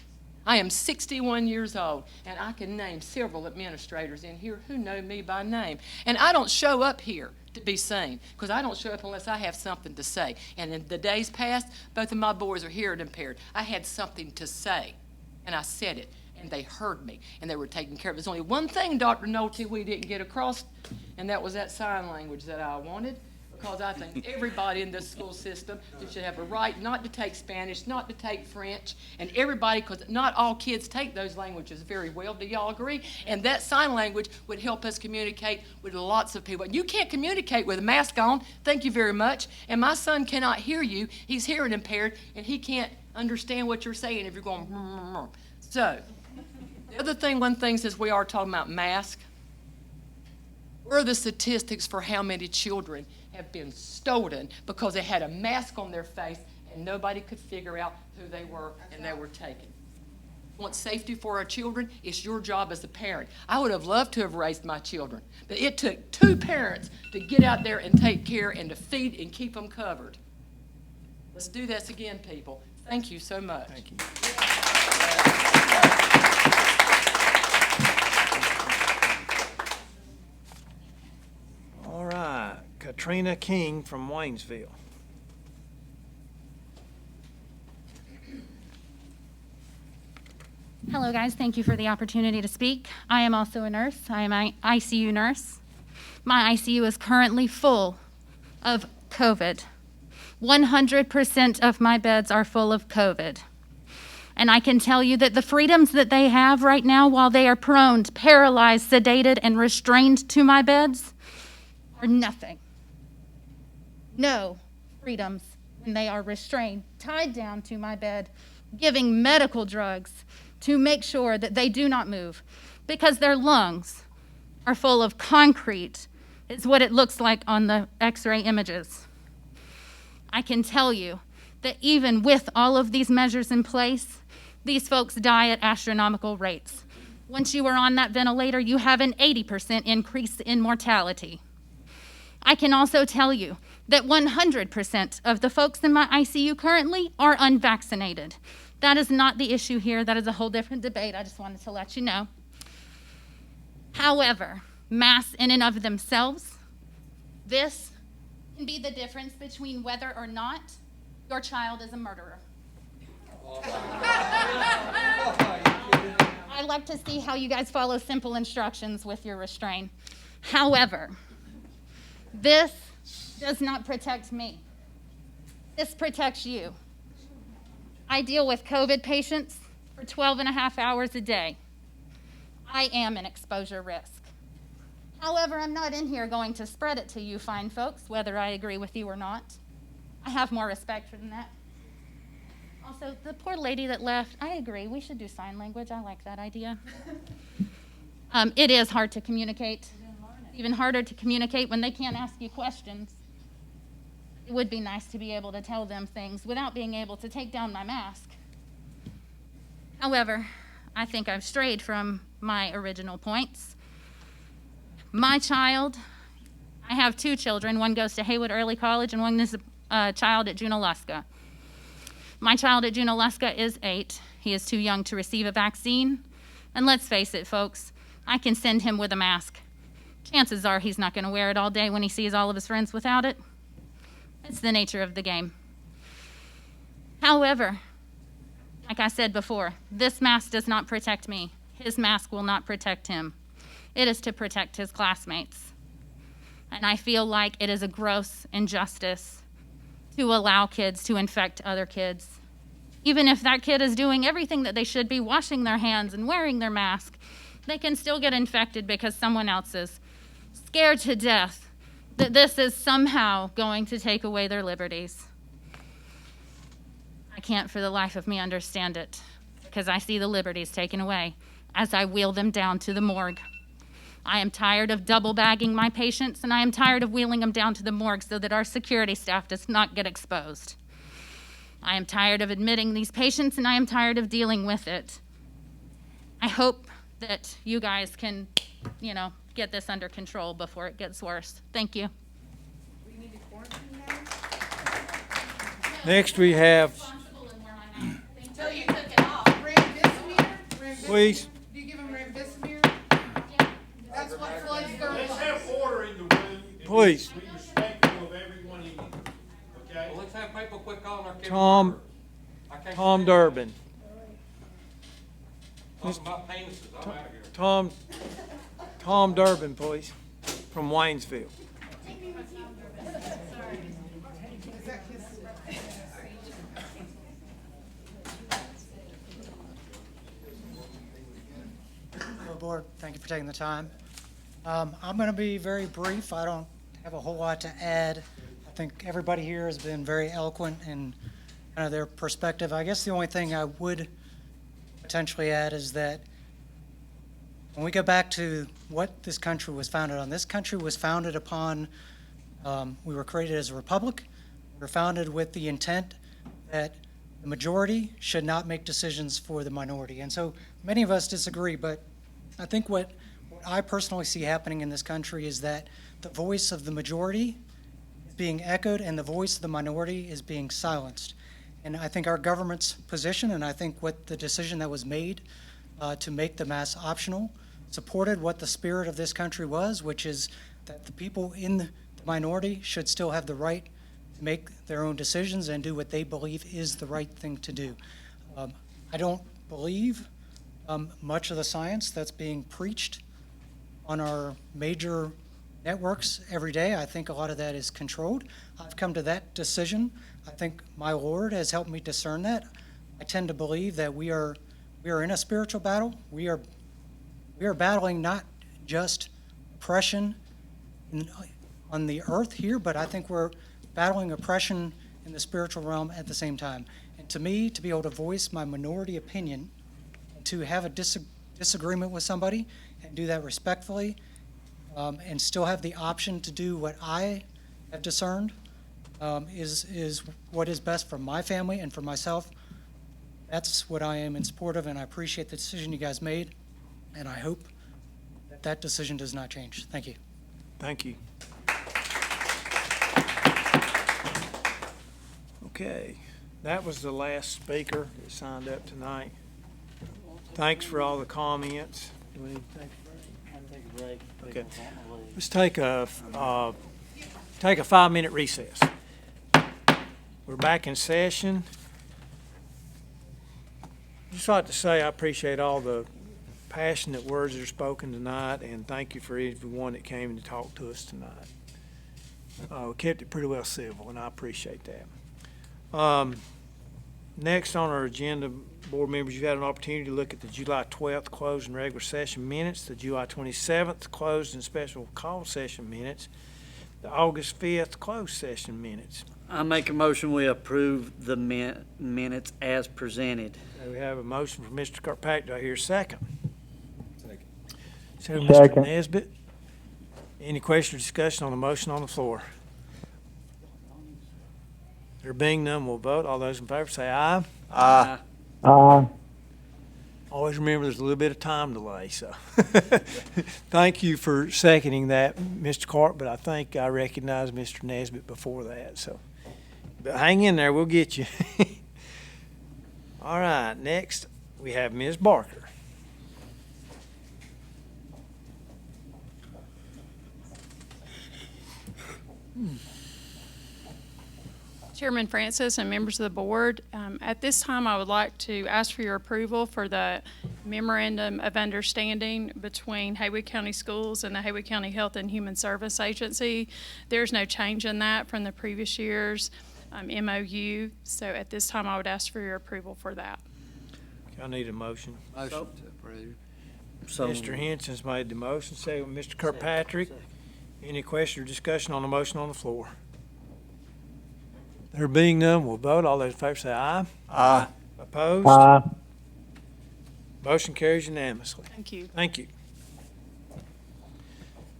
I am 61 years old, and I can name several administrators in here who know me by name. And I don't show up here to be seen, because I don't show up unless I have something to say. And in the days past, both of my boys are hearing impaired. I had something to say, and I said it, and they heard me, and they were taken care of. There's only one thing, Dr. Nolte, we didn't get across, and that was that sign language that I wanted. Because I think everybody in this school system should have a right not to take Spanish, not to take French, and everybody, because not all kids take those languages very well. Do y'all agree? And that sign language would help us communicate with lots of people. And you can't communicate with a mask on. Thank you very much. And my son cannot hear you. He's hearing impaired, and he can't understand what you're saying if you're going. So, the other thing, one thing, since we are talking about masks, where are the statistics for how many children have been stolen because they had a mask on their face and nobody could figure out who they were and they were taken? Want safety for our children? It's your job as a parent. I would have loved to have raised my children, but it took 2 parents to get out there and take care and to feed and keep them covered. Let's do this again, people. Thank you so much. Thank you. All right, Katrina King from Waynesville. Hello guys, thank you for the opportunity to speak. I am also a nurse. I am an ICU nurse. My ICU is currently full of COVID. 100% of my beds are full of COVID. And I can tell you that the freedoms that they have right now while they are prone, paralyzed, sedated, and restrained to my beds are nothing. No freedoms when they are restrained, tied down to my bed, giving medical drugs to make sure that they do not move because their lungs are full of concrete. It's what it looks like on the x-ray images. I can tell you that even with all of these measures in place, These folks die at astronomical rates. Once you are on that ventilator, you have an 80% increase in mortality. I can also tell you that 100% of the folks in my ICU currently are unvaccinated. That is not the issue here. That is a whole different debate. I just wanted to let you know. However, masks in and of themselves, this can be the difference between whether or not your child is a murderer. I like to see how you guys follow simple instructions with your restraint. However, this does not protect me. This protects you. I deal with COVID patients for 12 and a half hours a day. I am an exposure risk. However, I'm not in here going to spread it to you fine folks, whether I agree with you or not. I have more respect for than that. Also, the poor lady that left, I agree, we should do sign language. I like that idea. It is hard to communicate. Even harder to communicate when they can't ask you questions. It would be nice to be able to tell them things without being able to take down my mask. However, I think I've strayed from my original points. My child, I have 2 children. One goes to Haywood Early College and one is a child at Junaluska. My child at Junaluska is 8. He is too young to receive a vaccine. And let's face it, folks, I can send him with a mask. Chances are he's not going to wear it all day when he sees all of his friends without it. It's the nature of the game. However, like I said before, this mask does not protect me. His mask will not protect him. It is to protect his classmates. And I feel like it is a gross injustice to allow kids to infect other kids. Even if that kid is doing everything that they should be, washing their hands and wearing their mask, they can still get infected because someone else is scared to death that this is somehow going to take away their liberties. I can't for the life of me understand it because I see the liberties taken away as I wheel them down to the morgue. I am tired of double bagging my patients, and I am tired of wheeling them down to the morgue so that our security staff does not get exposed. I am tired of admitting these patients, and I am tired of dealing with it. I hope that you guys can, get this under control before it gets worse. Thank you. Next we have, please. Do you give them remdesivir? That's what floods their lungs. Let's have order in the room. Please. Be respectful of everyone in here. Okay? Well, let's have people quit calling our kids. Tom Durbin. Talking about penises, I'm out of here. Tom Durbin, please, from Waynesville. Hello, Board. Thank you for taking the time. I'm going to be very brief. I don't have a whole lot to add. I think everybody here has been very eloquent in kind of their perspective. I guess the only thing I would potentially add is that when we go back to what this country was founded on, this country was founded upon, we were created as a republic. We were founded with the intent that the majority should not make decisions for the minority. And so many of us disagree, but I think what I personally see happening in this country is that the voice of the majority is being echoed and the voice of the minority is being silenced. And I think our government's position, and I think what the decision that was made to make the mask optional supported what the spirit of this country was, which is that the people in the minority should still have the right to make their own decisions and do what they believe is the right thing to do. I don't believe much of the science that's being preached on our major networks every day. I think a lot of that is controlled. I've come to that decision. I think my Lord has helped me discern that. I tend to believe that we are in a spiritual battle. We are battling not just oppression on the earth here, but I think we're battling oppression in the spiritual realm at the same time. And to me, to be able to voice my minority opinion, to have a disagreement with somebody and do that respectfully, and still have the option to do what I have discerned is what is best for my family and for myself. That's what I am in support of, and I appreciate the decision you guys made, and I hope that that decision does not change. Thank you. Thank you. Okay, that was the last speaker that signed up tonight. Thanks for all the comments. Do we need to take a break? Okay. Let's take a 5-minute recess. We're back in session. Just like to say I appreciate all the passionate words that are spoken tonight, and thank you for everyone that came to talk to us tonight. We kept it pretty well civil, and I appreciate that. Next on our agenda, board members, you've had an opportunity to look at the July 12th closed and regular session minutes, the July 27th closed and special call session minutes, the August 5th closed session minutes. I make a motion we approve the minutes as presented. We have a motion from Mr. Kirkpatrick. Do I hear a second? Second. Mr. Nesbitt. Any question or discussion on the motion on the floor? There being none, we'll vote. All those in favor say aye. Aye. Aye. Always remember there's a little bit of time delay, so. Thank you for seconding that, Mr. Clark, but I think I recognized Mr. Nesbitt before that, so. But hang in there, we'll get you. All right, next we have Ms. Barker. Chairman Francis and members of the board, at this time I would like to ask for your approval for the memorandum of understanding between Haywood County Schools and the Haywood County Health and Human Service Agency. There's no change in that from the previous year's MOU, so at this time I would ask for your approval for that. I need a motion. Motion to approve. Mr. Henson's made the motion, second Mr. Kirkpatrick. Any question or discussion on the motion on the floor? There being none, we'll vote. All those in favor say aye. Aye. Opposed? Aye. Motion carries unanimously. Thank you. Thank you.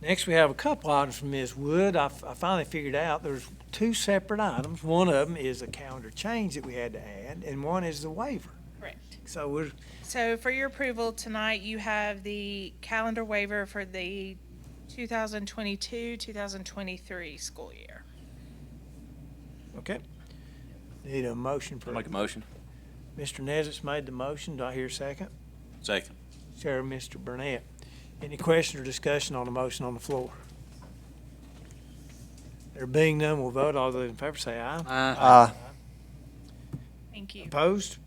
Next, we have a couple items from Ms. Wood. I finally figured out there's two separate items. One of them is a calendar change that we had to add, and one is the waiver. Correct. So for your approval tonight, you have the calendar waiver for the 2022-2023 school year. Okay. Need a motion for. I'll make a motion. Mr. Nesbitt's made the motion. Do I hear a second? Second. Chair, Mr. Burnett. Any question or discussion on the motion on the floor? There being none, we'll vote. All those in favor say aye. Aye. Thank you. Opposed?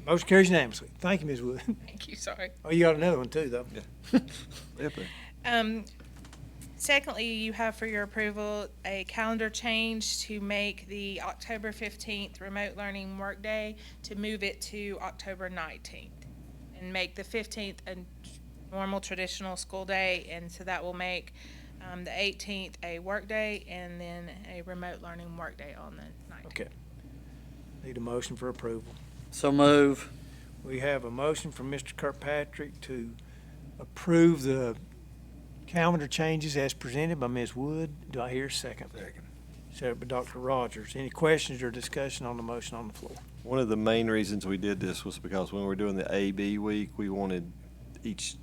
Motion carries unanimously. Thank you, Ms. Wood. Thank you, sorry. Oh, you got another one too, though. Yeah. Secondly, you have for your approval a calendar change to make the October 15th remote learning workday, to move it to October 19th and make the 15th a normal traditional school day. And so that will make the 18th a workday and then a remote learning workday on the 19th. Okay. Need a motion for approval. So move. We have a motion from Mr. Kirkpatrick to approve the calendar changes as presented by Ms. Wood. Do I hear a second? Second. Second by Dr. Rogers. Any questions or discussion on the motion on the floor? One of the main reasons we did this was because when we were doing the AB week, we wanted each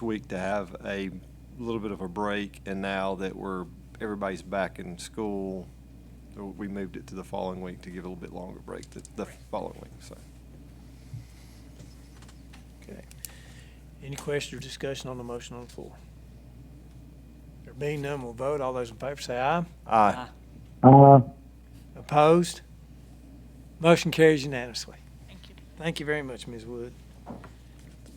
week to have a little bit of a break, and now that everybody's back in school, we moved it to the following week to give a little bit longer break the following week. So. Okay. Any question or discussion on the motion on the floor? There being none, we'll vote. All those in favor say aye. Aye. Aye. Opposed? Motion carries unanimously. Thank you. Thank you very much, Ms. Wood.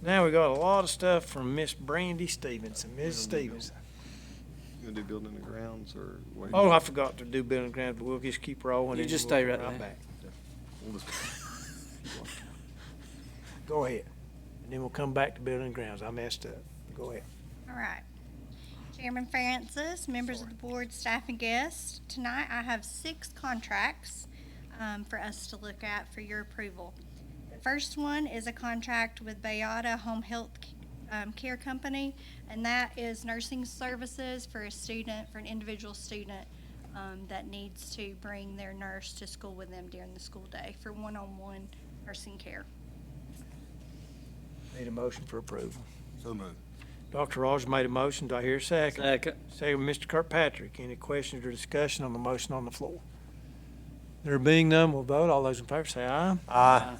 Now we got a lot of stuff from Miss Brandy Stevenson. Ms. Stevenson. You gonna do building and grounds or? What Oh, I forgot to do building and grounds, but we'll just keep rolling. You and just we'll stay be right there. back. We'll just- Go ahead. And then we'll come back to building and grounds. I messed up. Go ahead. All right. Chairman Francis, members of the board, staff, and guests, tonight I have 6 contracts for us to look at for your approval. The first one is a contract with Bayada Home Health Care Company, and that is nursing services for an individual student that needs to bring their nurse to school with them during the school day for one-on-one nursing care. Need a motion for approval. So moved. Dr. Rogers made a motion. Do I hear a second? Second. Second, Mr. Kirkpatrick. Any questions or discussion on the motion on the floor? There being none, we'll vote. All those in favor say aye. Aye.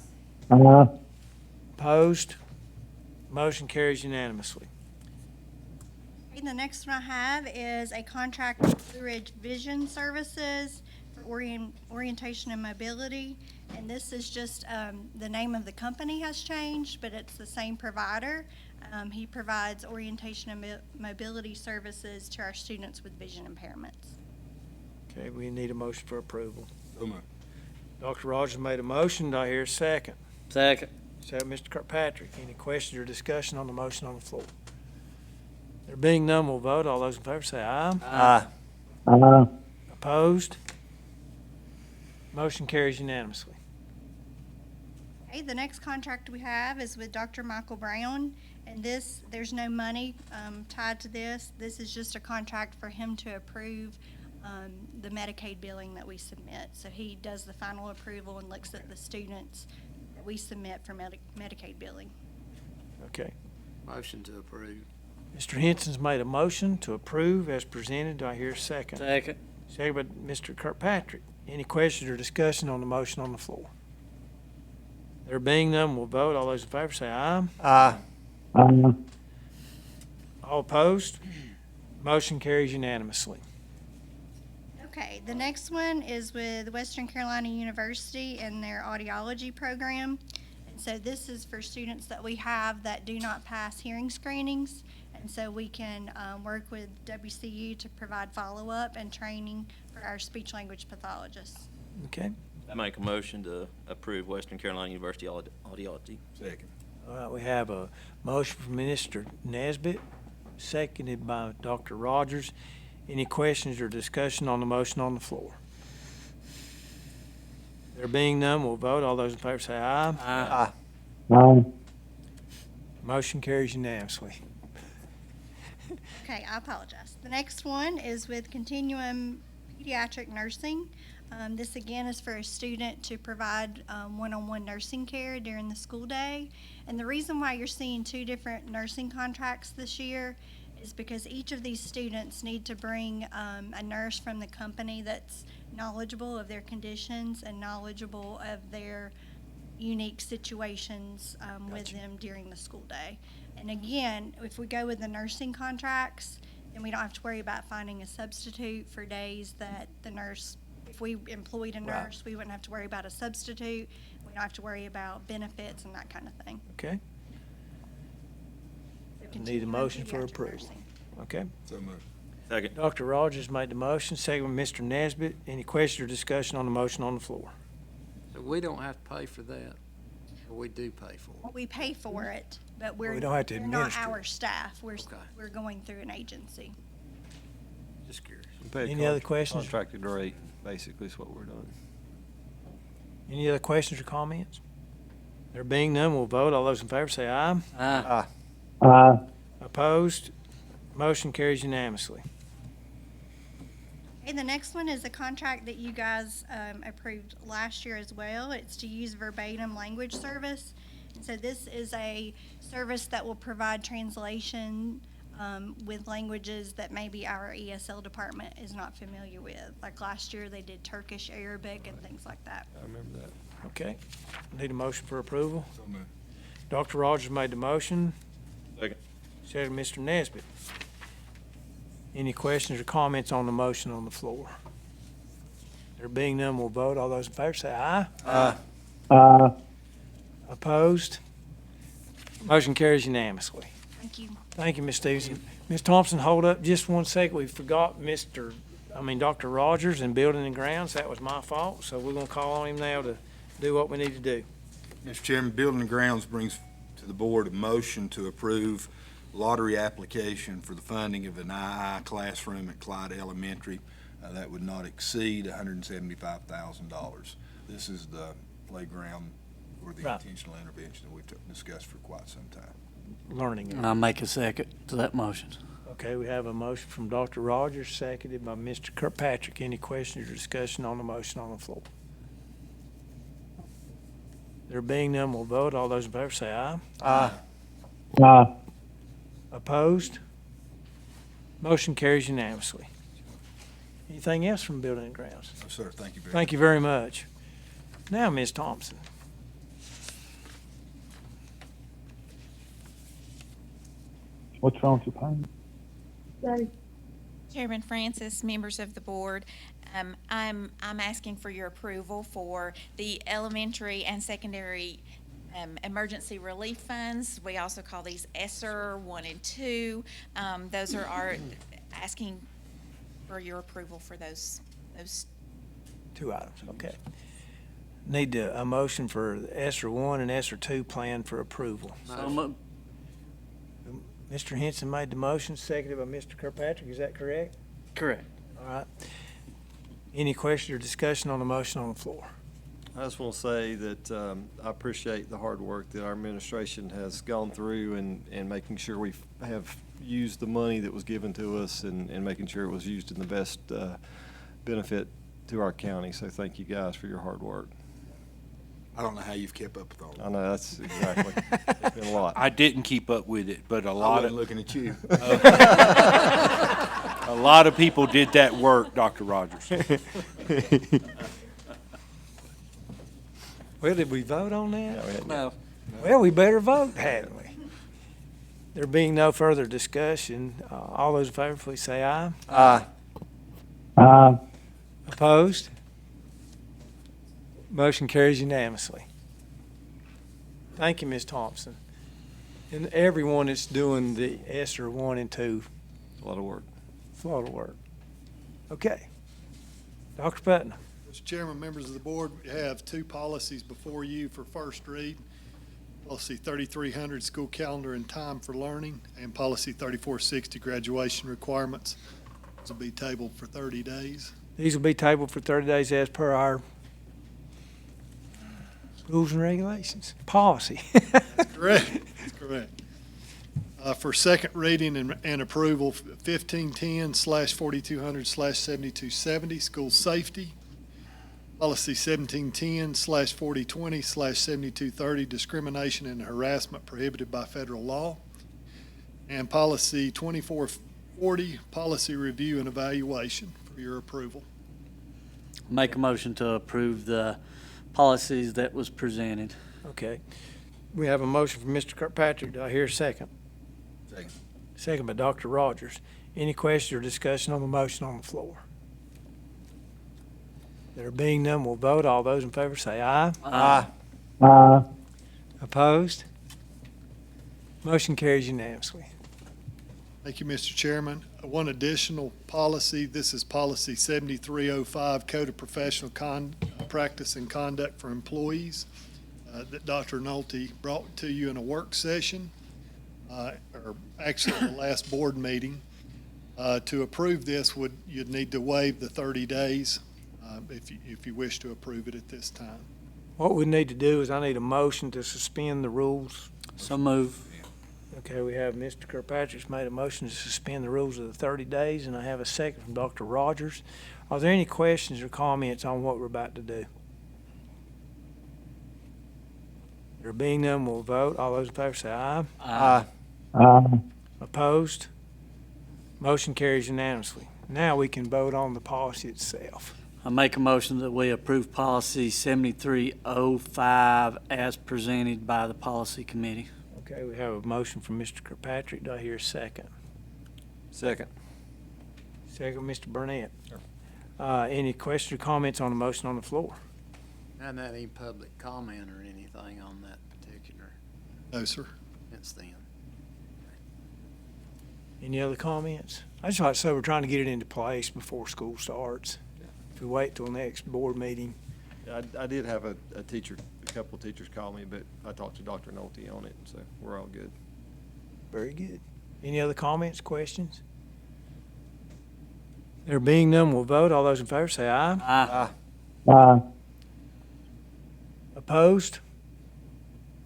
Opposed? Motion carries unanimously. Okay, the next one I have is a contract with Blue Ridge Vision Services for orientation and mobility. And this is just, the name of the company has changed, but it's the same provider. He provides orientation and mobility services to our students with vision impairments. Okay, we need a motion for approval. So moved. Dr. Rogers made a motion. Do I hear a second? Second. Second, Mr. Kirkpatrick. Any questions or discussion on the motion on the floor? There being none, we'll vote. All those in favor say aye. Aye. Opposed? Motion carries unanimously. Okay, the next contract we have is with Dr. Michael Brown, and this, there's no money tied to this. This is just a contract for him to approve the Medicaid billing that we submit. So he does the final approval and looks at the students that we submit for Medicaid billing. Okay. Motion to approve. Mr. Henson's made a motion to approve as presented. Do I hear a second? Second. Second by Mr. Kirkpatrick. Any questions or discussion on the motion on the floor? There being none, we'll vote. All those in favor say aye. Aye. All opposed? Motion carries unanimously. Okay, the next one is with Western Carolina University and their audiology program. And so this is for students that we have that do not pass hearing screenings. And so we can work with WCU to provide follow-up and training for our speech-language pathologists. Okay. I make a motion to approve Western Carolina University audiology. Second. All right, we have a motion from Minister Nesbitt, seconded by Dr. Rogers. Any questions or discussion on the motion on the floor? There being none, we'll vote. All those in favor say aye. Aye. Motion carries unanimously. Okay, I apologize. The next one is with Continuum Pediatric Nursing. This again is for a student to provide one-on-one nursing care during the school day. And the reason why you're seeing two different nursing contracts this year is because each of these students need to bring a nurse from the company that's knowledgeable of their conditions and knowledgeable of their unique situations with them during the school day. And again, if we go with the nursing contracts, then we don't have to worry about finding a substitute for days that the nurse, if we employed a nurse, we wouldn't have to worry about a substitute. We don't have to worry about benefits and that kind of thing. Okay. So Need a continuing motion for pediatric approval. nursing. Okay. So moved. Second. Dr. Rogers made the motion, second by Mr. Nesbitt. Any question or discussion on the motion on the floor? So we don't have to pay for that, or we do pay for it? We pay for it, but We we're don't have to not administer it. our staff. We're Okay. we're going through an agency. Just curious. We pay a Any other questions? Contracted rate, basically, is what we're doing. Any other questions or comments? There being none, we'll vote. All those in favor say aye. Aye. Opposed? Motion carries unanimously. Okay, the next one is a contract that you guys approved last year as well. It's to use verbatim language service. And so this is a service that will provide translation with languages that maybe our ESL department is not familiar with. Like last year, they did Turkish, Arabic, and things like that. I remember that. Okay. Need a motion for approval. So moved. Dr. Rogers made the motion, Second. second Mr. Nesbitt. Any questions or comments on the motion on the floor? There being none, we'll vote. All those in favor say aye. Aye. Opposed? Motion carries unanimously. Thank you. Thank you, Ms. Stevenson. Ms. Thompson, hold up just one second. We forgot Dr. Rogers in Building and Grounds. That was my fault, so we're gonna call on him now to do what we need to do. Mr. Chairman, Building and Grounds brings to the board a motion to approve lottery application for the funding of an II classroom at Clyde Elementary that would not exceed $175,000. This is the playground for the Right. intentional intervention that we've discussed for quite some time. Learning. I'll make a second to that motion. Okay, we have a motion from Dr. Rogers, seconded by Mr. Kirkpatrick. Any questions or discussion on the motion on the floor? There being none, we'll vote. All those in favor say aye. Opposed? Motion carries unanimously. Anything else from Building and Grounds? No, sir, thank you very much. Thank you very much. Now, Ms. Thompson. What's wrong with your pain? Chairman Francis, members of the board, I'm asking for your approval for the elementary and secondary emergency relief funds. We also call these ESSER 1 and 2. Those are our asking for your approval for those. Two items, okay. Need a motion for ESSER 1 and ESSER 2 plan for approval. Mr. Henson made the motion, seconded by Mr. Kirkpatrick, is that correct? Correct. All right. Any question or discussion on the motion on the floor? I just want to say that I appreciate the hard work that our administration has gone through and making sure we have used the money that was given to us and making sure it was used in the best benefit to our county. So thank you guys for your hard work. I don't know how you've kept up with all that. I know, that's exactly. It's been a lot. I didn't keep up with it, but a I lot wasn't of looking at you. a lot of people did that work, Dr. Rogers. Well, did we vote on that? No. Well, we better vote, hadn't we? There being no further discussion, all those in favor, please say aye. Aye. Opposed? Motion carries unanimously. Thank you, Ms. Thompson. And everyone that's doing the ESSER 1 and 2. A lot of work. It's a lot of work. Okay. Dr. Putnam. Mr. Chairman, members of the board, we have two policies before you for first read. Policy 3300, school calendar and time for learning, and policy 3460, graduation requirements. This will be tabled for 30 days. These will be tabled for 30 days as per our rules and regulations, policy. That's correct. That's correct. For second reading and approval, 1510/4200/7270, school safety. Policy 1710/4020/7230, discrimination and harassment prohibited by federal law. And policy 2440, policy review and evaluation, for your approval. Make a motion to approve the policies that was presented. Okay. We have a motion from Mr. Kirkpatrick. Do I hear a second? Second. Second by Dr. Rogers. Any question or discussion on the motion on the floor? There being none, we'll vote. All those in favor say aye. Aye. Opposed? Motion carries unanimously. Thank you, Mr. Chairman. One additional policy, this is policy 7305, Code of Professional Practice and Conduct for Employees, that Dr. Nolte brought to you in a work session, or actually the last board meeting. To approve this, you'd need to waive the 30 days if you wish to approve it at this time. What we need to do is I need a motion to suspend the rules. So move. Okay, we have Mr. Kirkpatrick's made a motion to suspend the rules of the 30 days, and I have a second from Dr. Rogers. Are there any questions or comments on what we're about to do? There being none, we'll vote. All those in favor say aye. Aye. Opposed? Motion carries unanimously. Now we can vote on the policy itself. I make a motion that we approve policy 7305 as presented by the policy committee. Okay, we have a motion from Mr. Kirkpatrick. Do I hear a second? Second. Second, Mr. Burnett. Any questions or comments on the motion on the floor? Not any public comment or anything on that particular No, sir. incident. Any other comments? I just like to say we're trying to get it into place before school starts. If we wait till next board meeting. I did have a couple of teachers call me, but I talked to Dr. Nolte on it, so we're all good. Very good. Any other comments, questions? There being none, we'll vote. All those in favor say aye. Aye. Opposed?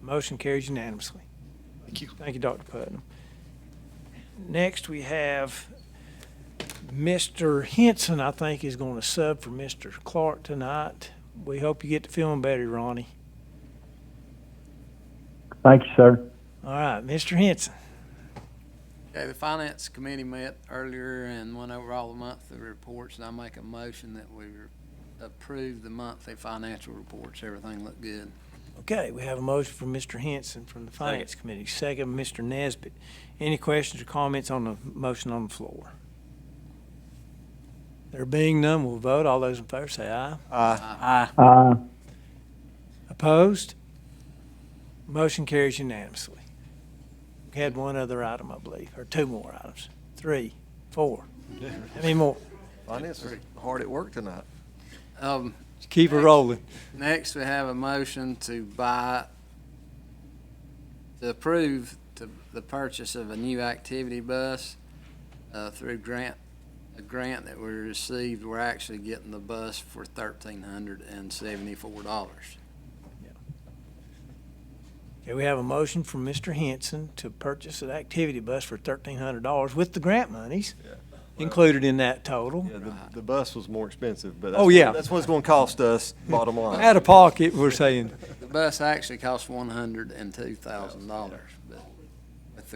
Motion carries unanimously. Thank you. Thank you, Dr. Putnam. Next, we have Mr. Henson, I think, is going to sub for Mr. Clark tonight. We hope you get to feeling better, Ronnie. Thank you, sir. All right, Mr. Henson. Okay, the Finance Committee met earlier and went over all the monthly reports, and I make a motion that we approve the monthly financial reports. Everything looked good. Okay, we have a motion from Mr. Henson from the Finance Committee, second Mr. Nesbitt. Any questions or comments on the motion on the floor? There being none, we'll vote. All those in favor say aye. Aye. Aye. Opposed? Motion carries unanimously. We had one other item, I believe, or two more items. 3, 4. How many more? Finance is hard at work tonight. Keep it rolling. Next, we have a motion to approve the purchase of a new activity bus through a grant that we received. We're actually getting the bus for $1,374. Okay, we have a motion from Mr. Henson to purchase an activity bus for $1,300 with the grant monies included in that total. Yeah, the bus was more expensive, but that's what it's going to cost us, bottom line. Out of pocket, we're saying. The bus actually cost $102,000, but with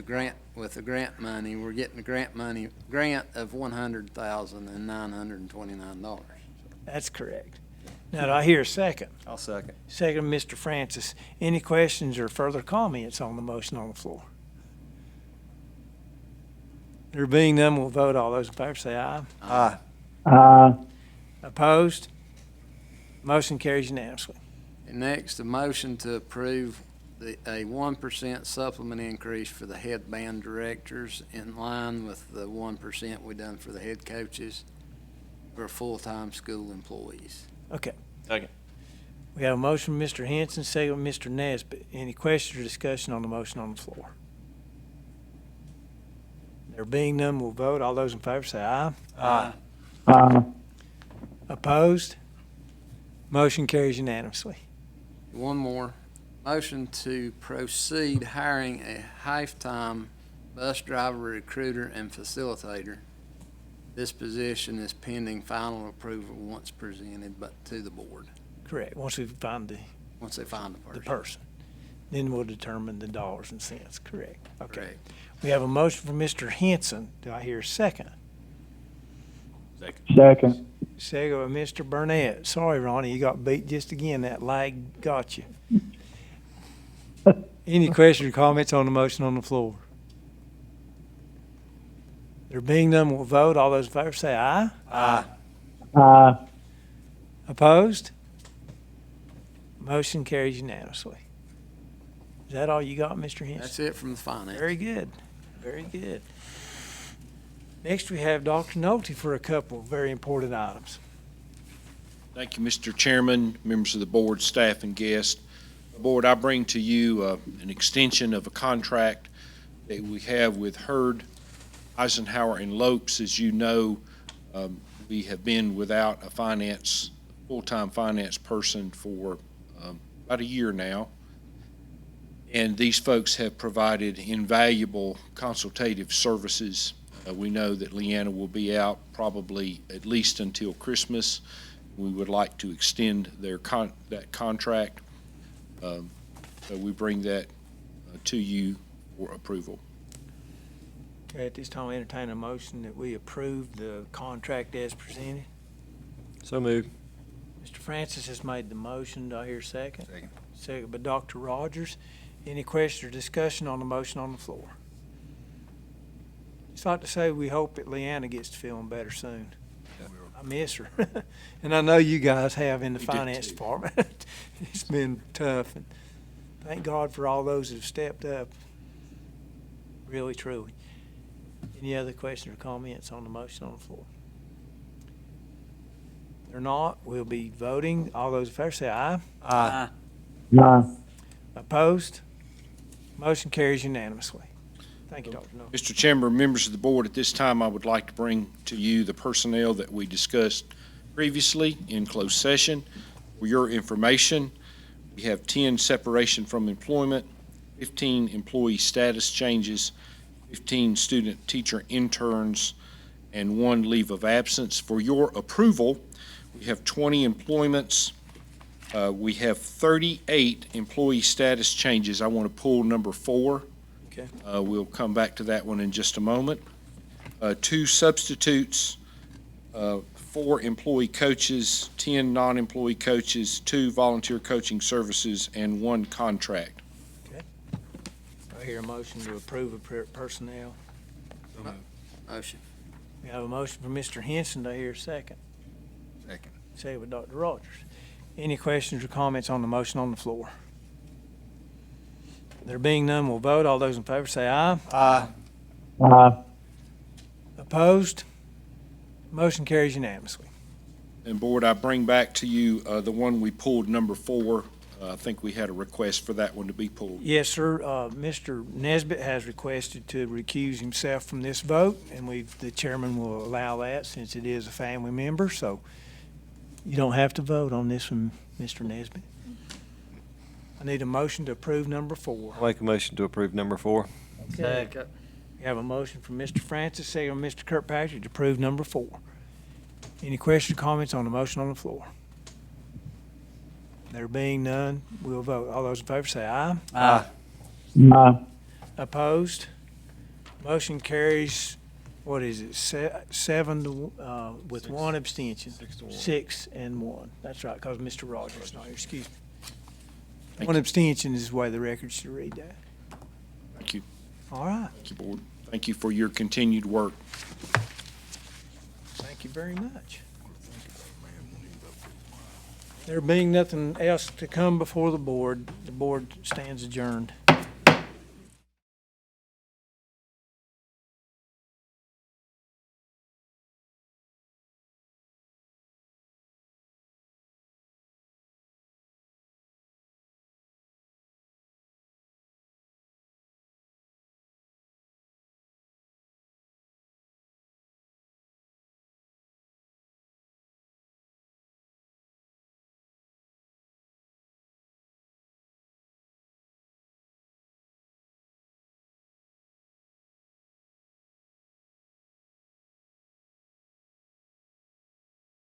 the grant money, we're getting the grant of $100,929. That's correct. Now, do I hear a second? I'll second. Second, Mr. Francis. Any questions or further comments on the motion on the floor? There being none, we'll vote. All those in favor say aye. Aye. Aye. Opposed? Motion carries unanimously. And next, a motion to approve a 1% supplement increase for the headband directors in line with the 1% we done for the head coaches for full-time school employees. Okay. Second. We have a motion from Mr. Henson, second from Mr. Nesbitt. Any questions or discussion on the motion on the floor? There being none, we'll vote. All those in favor say aye. Aye. Aye. Opposed? Motion carries unanimously. One more. Motion to proceed hiring a half-time bus driver, recruiter, and facilitator. This position is pending final approval once presented but to the board. Correct. Once they find the person. Then we'll determine the dollars and cents. Correct. Okay. Correct. We have a motion from Mr. Henson. Do I hear a second? Second. Second by Mr. Burnett. Sorry, Ronnie, you got beat just again. That lag got you. Any questions or comments on the motion on the floor? There being none, we'll vote. All those in favor say aye. Aye. Aye. Opposed? Motion carries unanimously. Is that all you got, Mr. Henson? That's it from the finance. Very good. Very good. Next, we have Dr. Nolte for a couple of very important items. Thank you, Mr. Chairman, members of the board, staff, and guests. Board, I bring to you an extension of a contract that we have with Hurd, Eisenhower, and Lopes. As you know, we have been without a full-time finance person for about a year now. And these folks have provided invaluable consultative services. We know that Leanna will be out probably at least until Christmas. We would like to extend that contract. So we bring that to you for approval. Okay, at this time, I entertain a motion that we approve the contract as presented. So moved. Mr. Francis has made the motion. Do I hear a second? Second. Second by Dr. Rogers. Any question or discussion on the motion on the floor? Just like to say we hope that Leanna gets to feeling better soon. I miss her. And I know you guys have in the finance department. It's been tough. And thank God for all those that have stepped up. Really, truly. Any other questions or comments on the motion on the floor? If they're not, we'll be voting. All those in favor say aye. Aye. Aye. Opposed? Motion carries unanimously. Thank you, Dr. Nolte. Mr. Chairman, members of the board, at this time, I would like to bring to you the personnel that we discussed previously in closed session. For your information, we have 10 separation from employment, 15 employee status changes, 15 student teacher interns, and 1 leave of absence. For your approval, we have 20 employments. We have 38 employee status changes. I want to pull number 4 Okay. We'll come back to that one in just a moment. 2 substitutes, 4 employee coaches, 10 non-employee coaches, 2 volunteer coaching services, and 1 contract. I hear a motion to approve of personnel. Motion. We have a motion from Mr. Henson. Do I hear a second? Second. Second with Dr. Rogers. Any questions or comments on the motion on the floor? There being none, we'll vote. All those in favor say aye. Aye. Opposed? Motion carries unanimously. And Board, I bring back to you the one we pulled, number 4. I think we had a request for that one to be pulled. Yes, sir. Mr. Nesbitt has requested to recuse himself from this vote, and the chairman will allow that since it is a family member, so you don't have to vote on this one, Mr. Nesbitt. I need a motion to approve number 4. I'll make a motion to approve number 4. Second. We have a motion from Mr. Francis, second from Mr. Kirkpatrick to approve number 4. Any questions or comments on the motion on the floor? There being none, we'll vote. All those in favor say aye. Aye. Aye. Opposed? Motion carries, what is it, 7 to, with 1 abstention? 6 to 1. 6 and 1. That's right, because Mr. Rogers is not here, excuse me. Thank 1 you. abstention is the way the record should read that. Thank you. All right, Thank you, Board. Thank you for your continued work. thank you very much. There being nothing else to come before the board stands adjourned.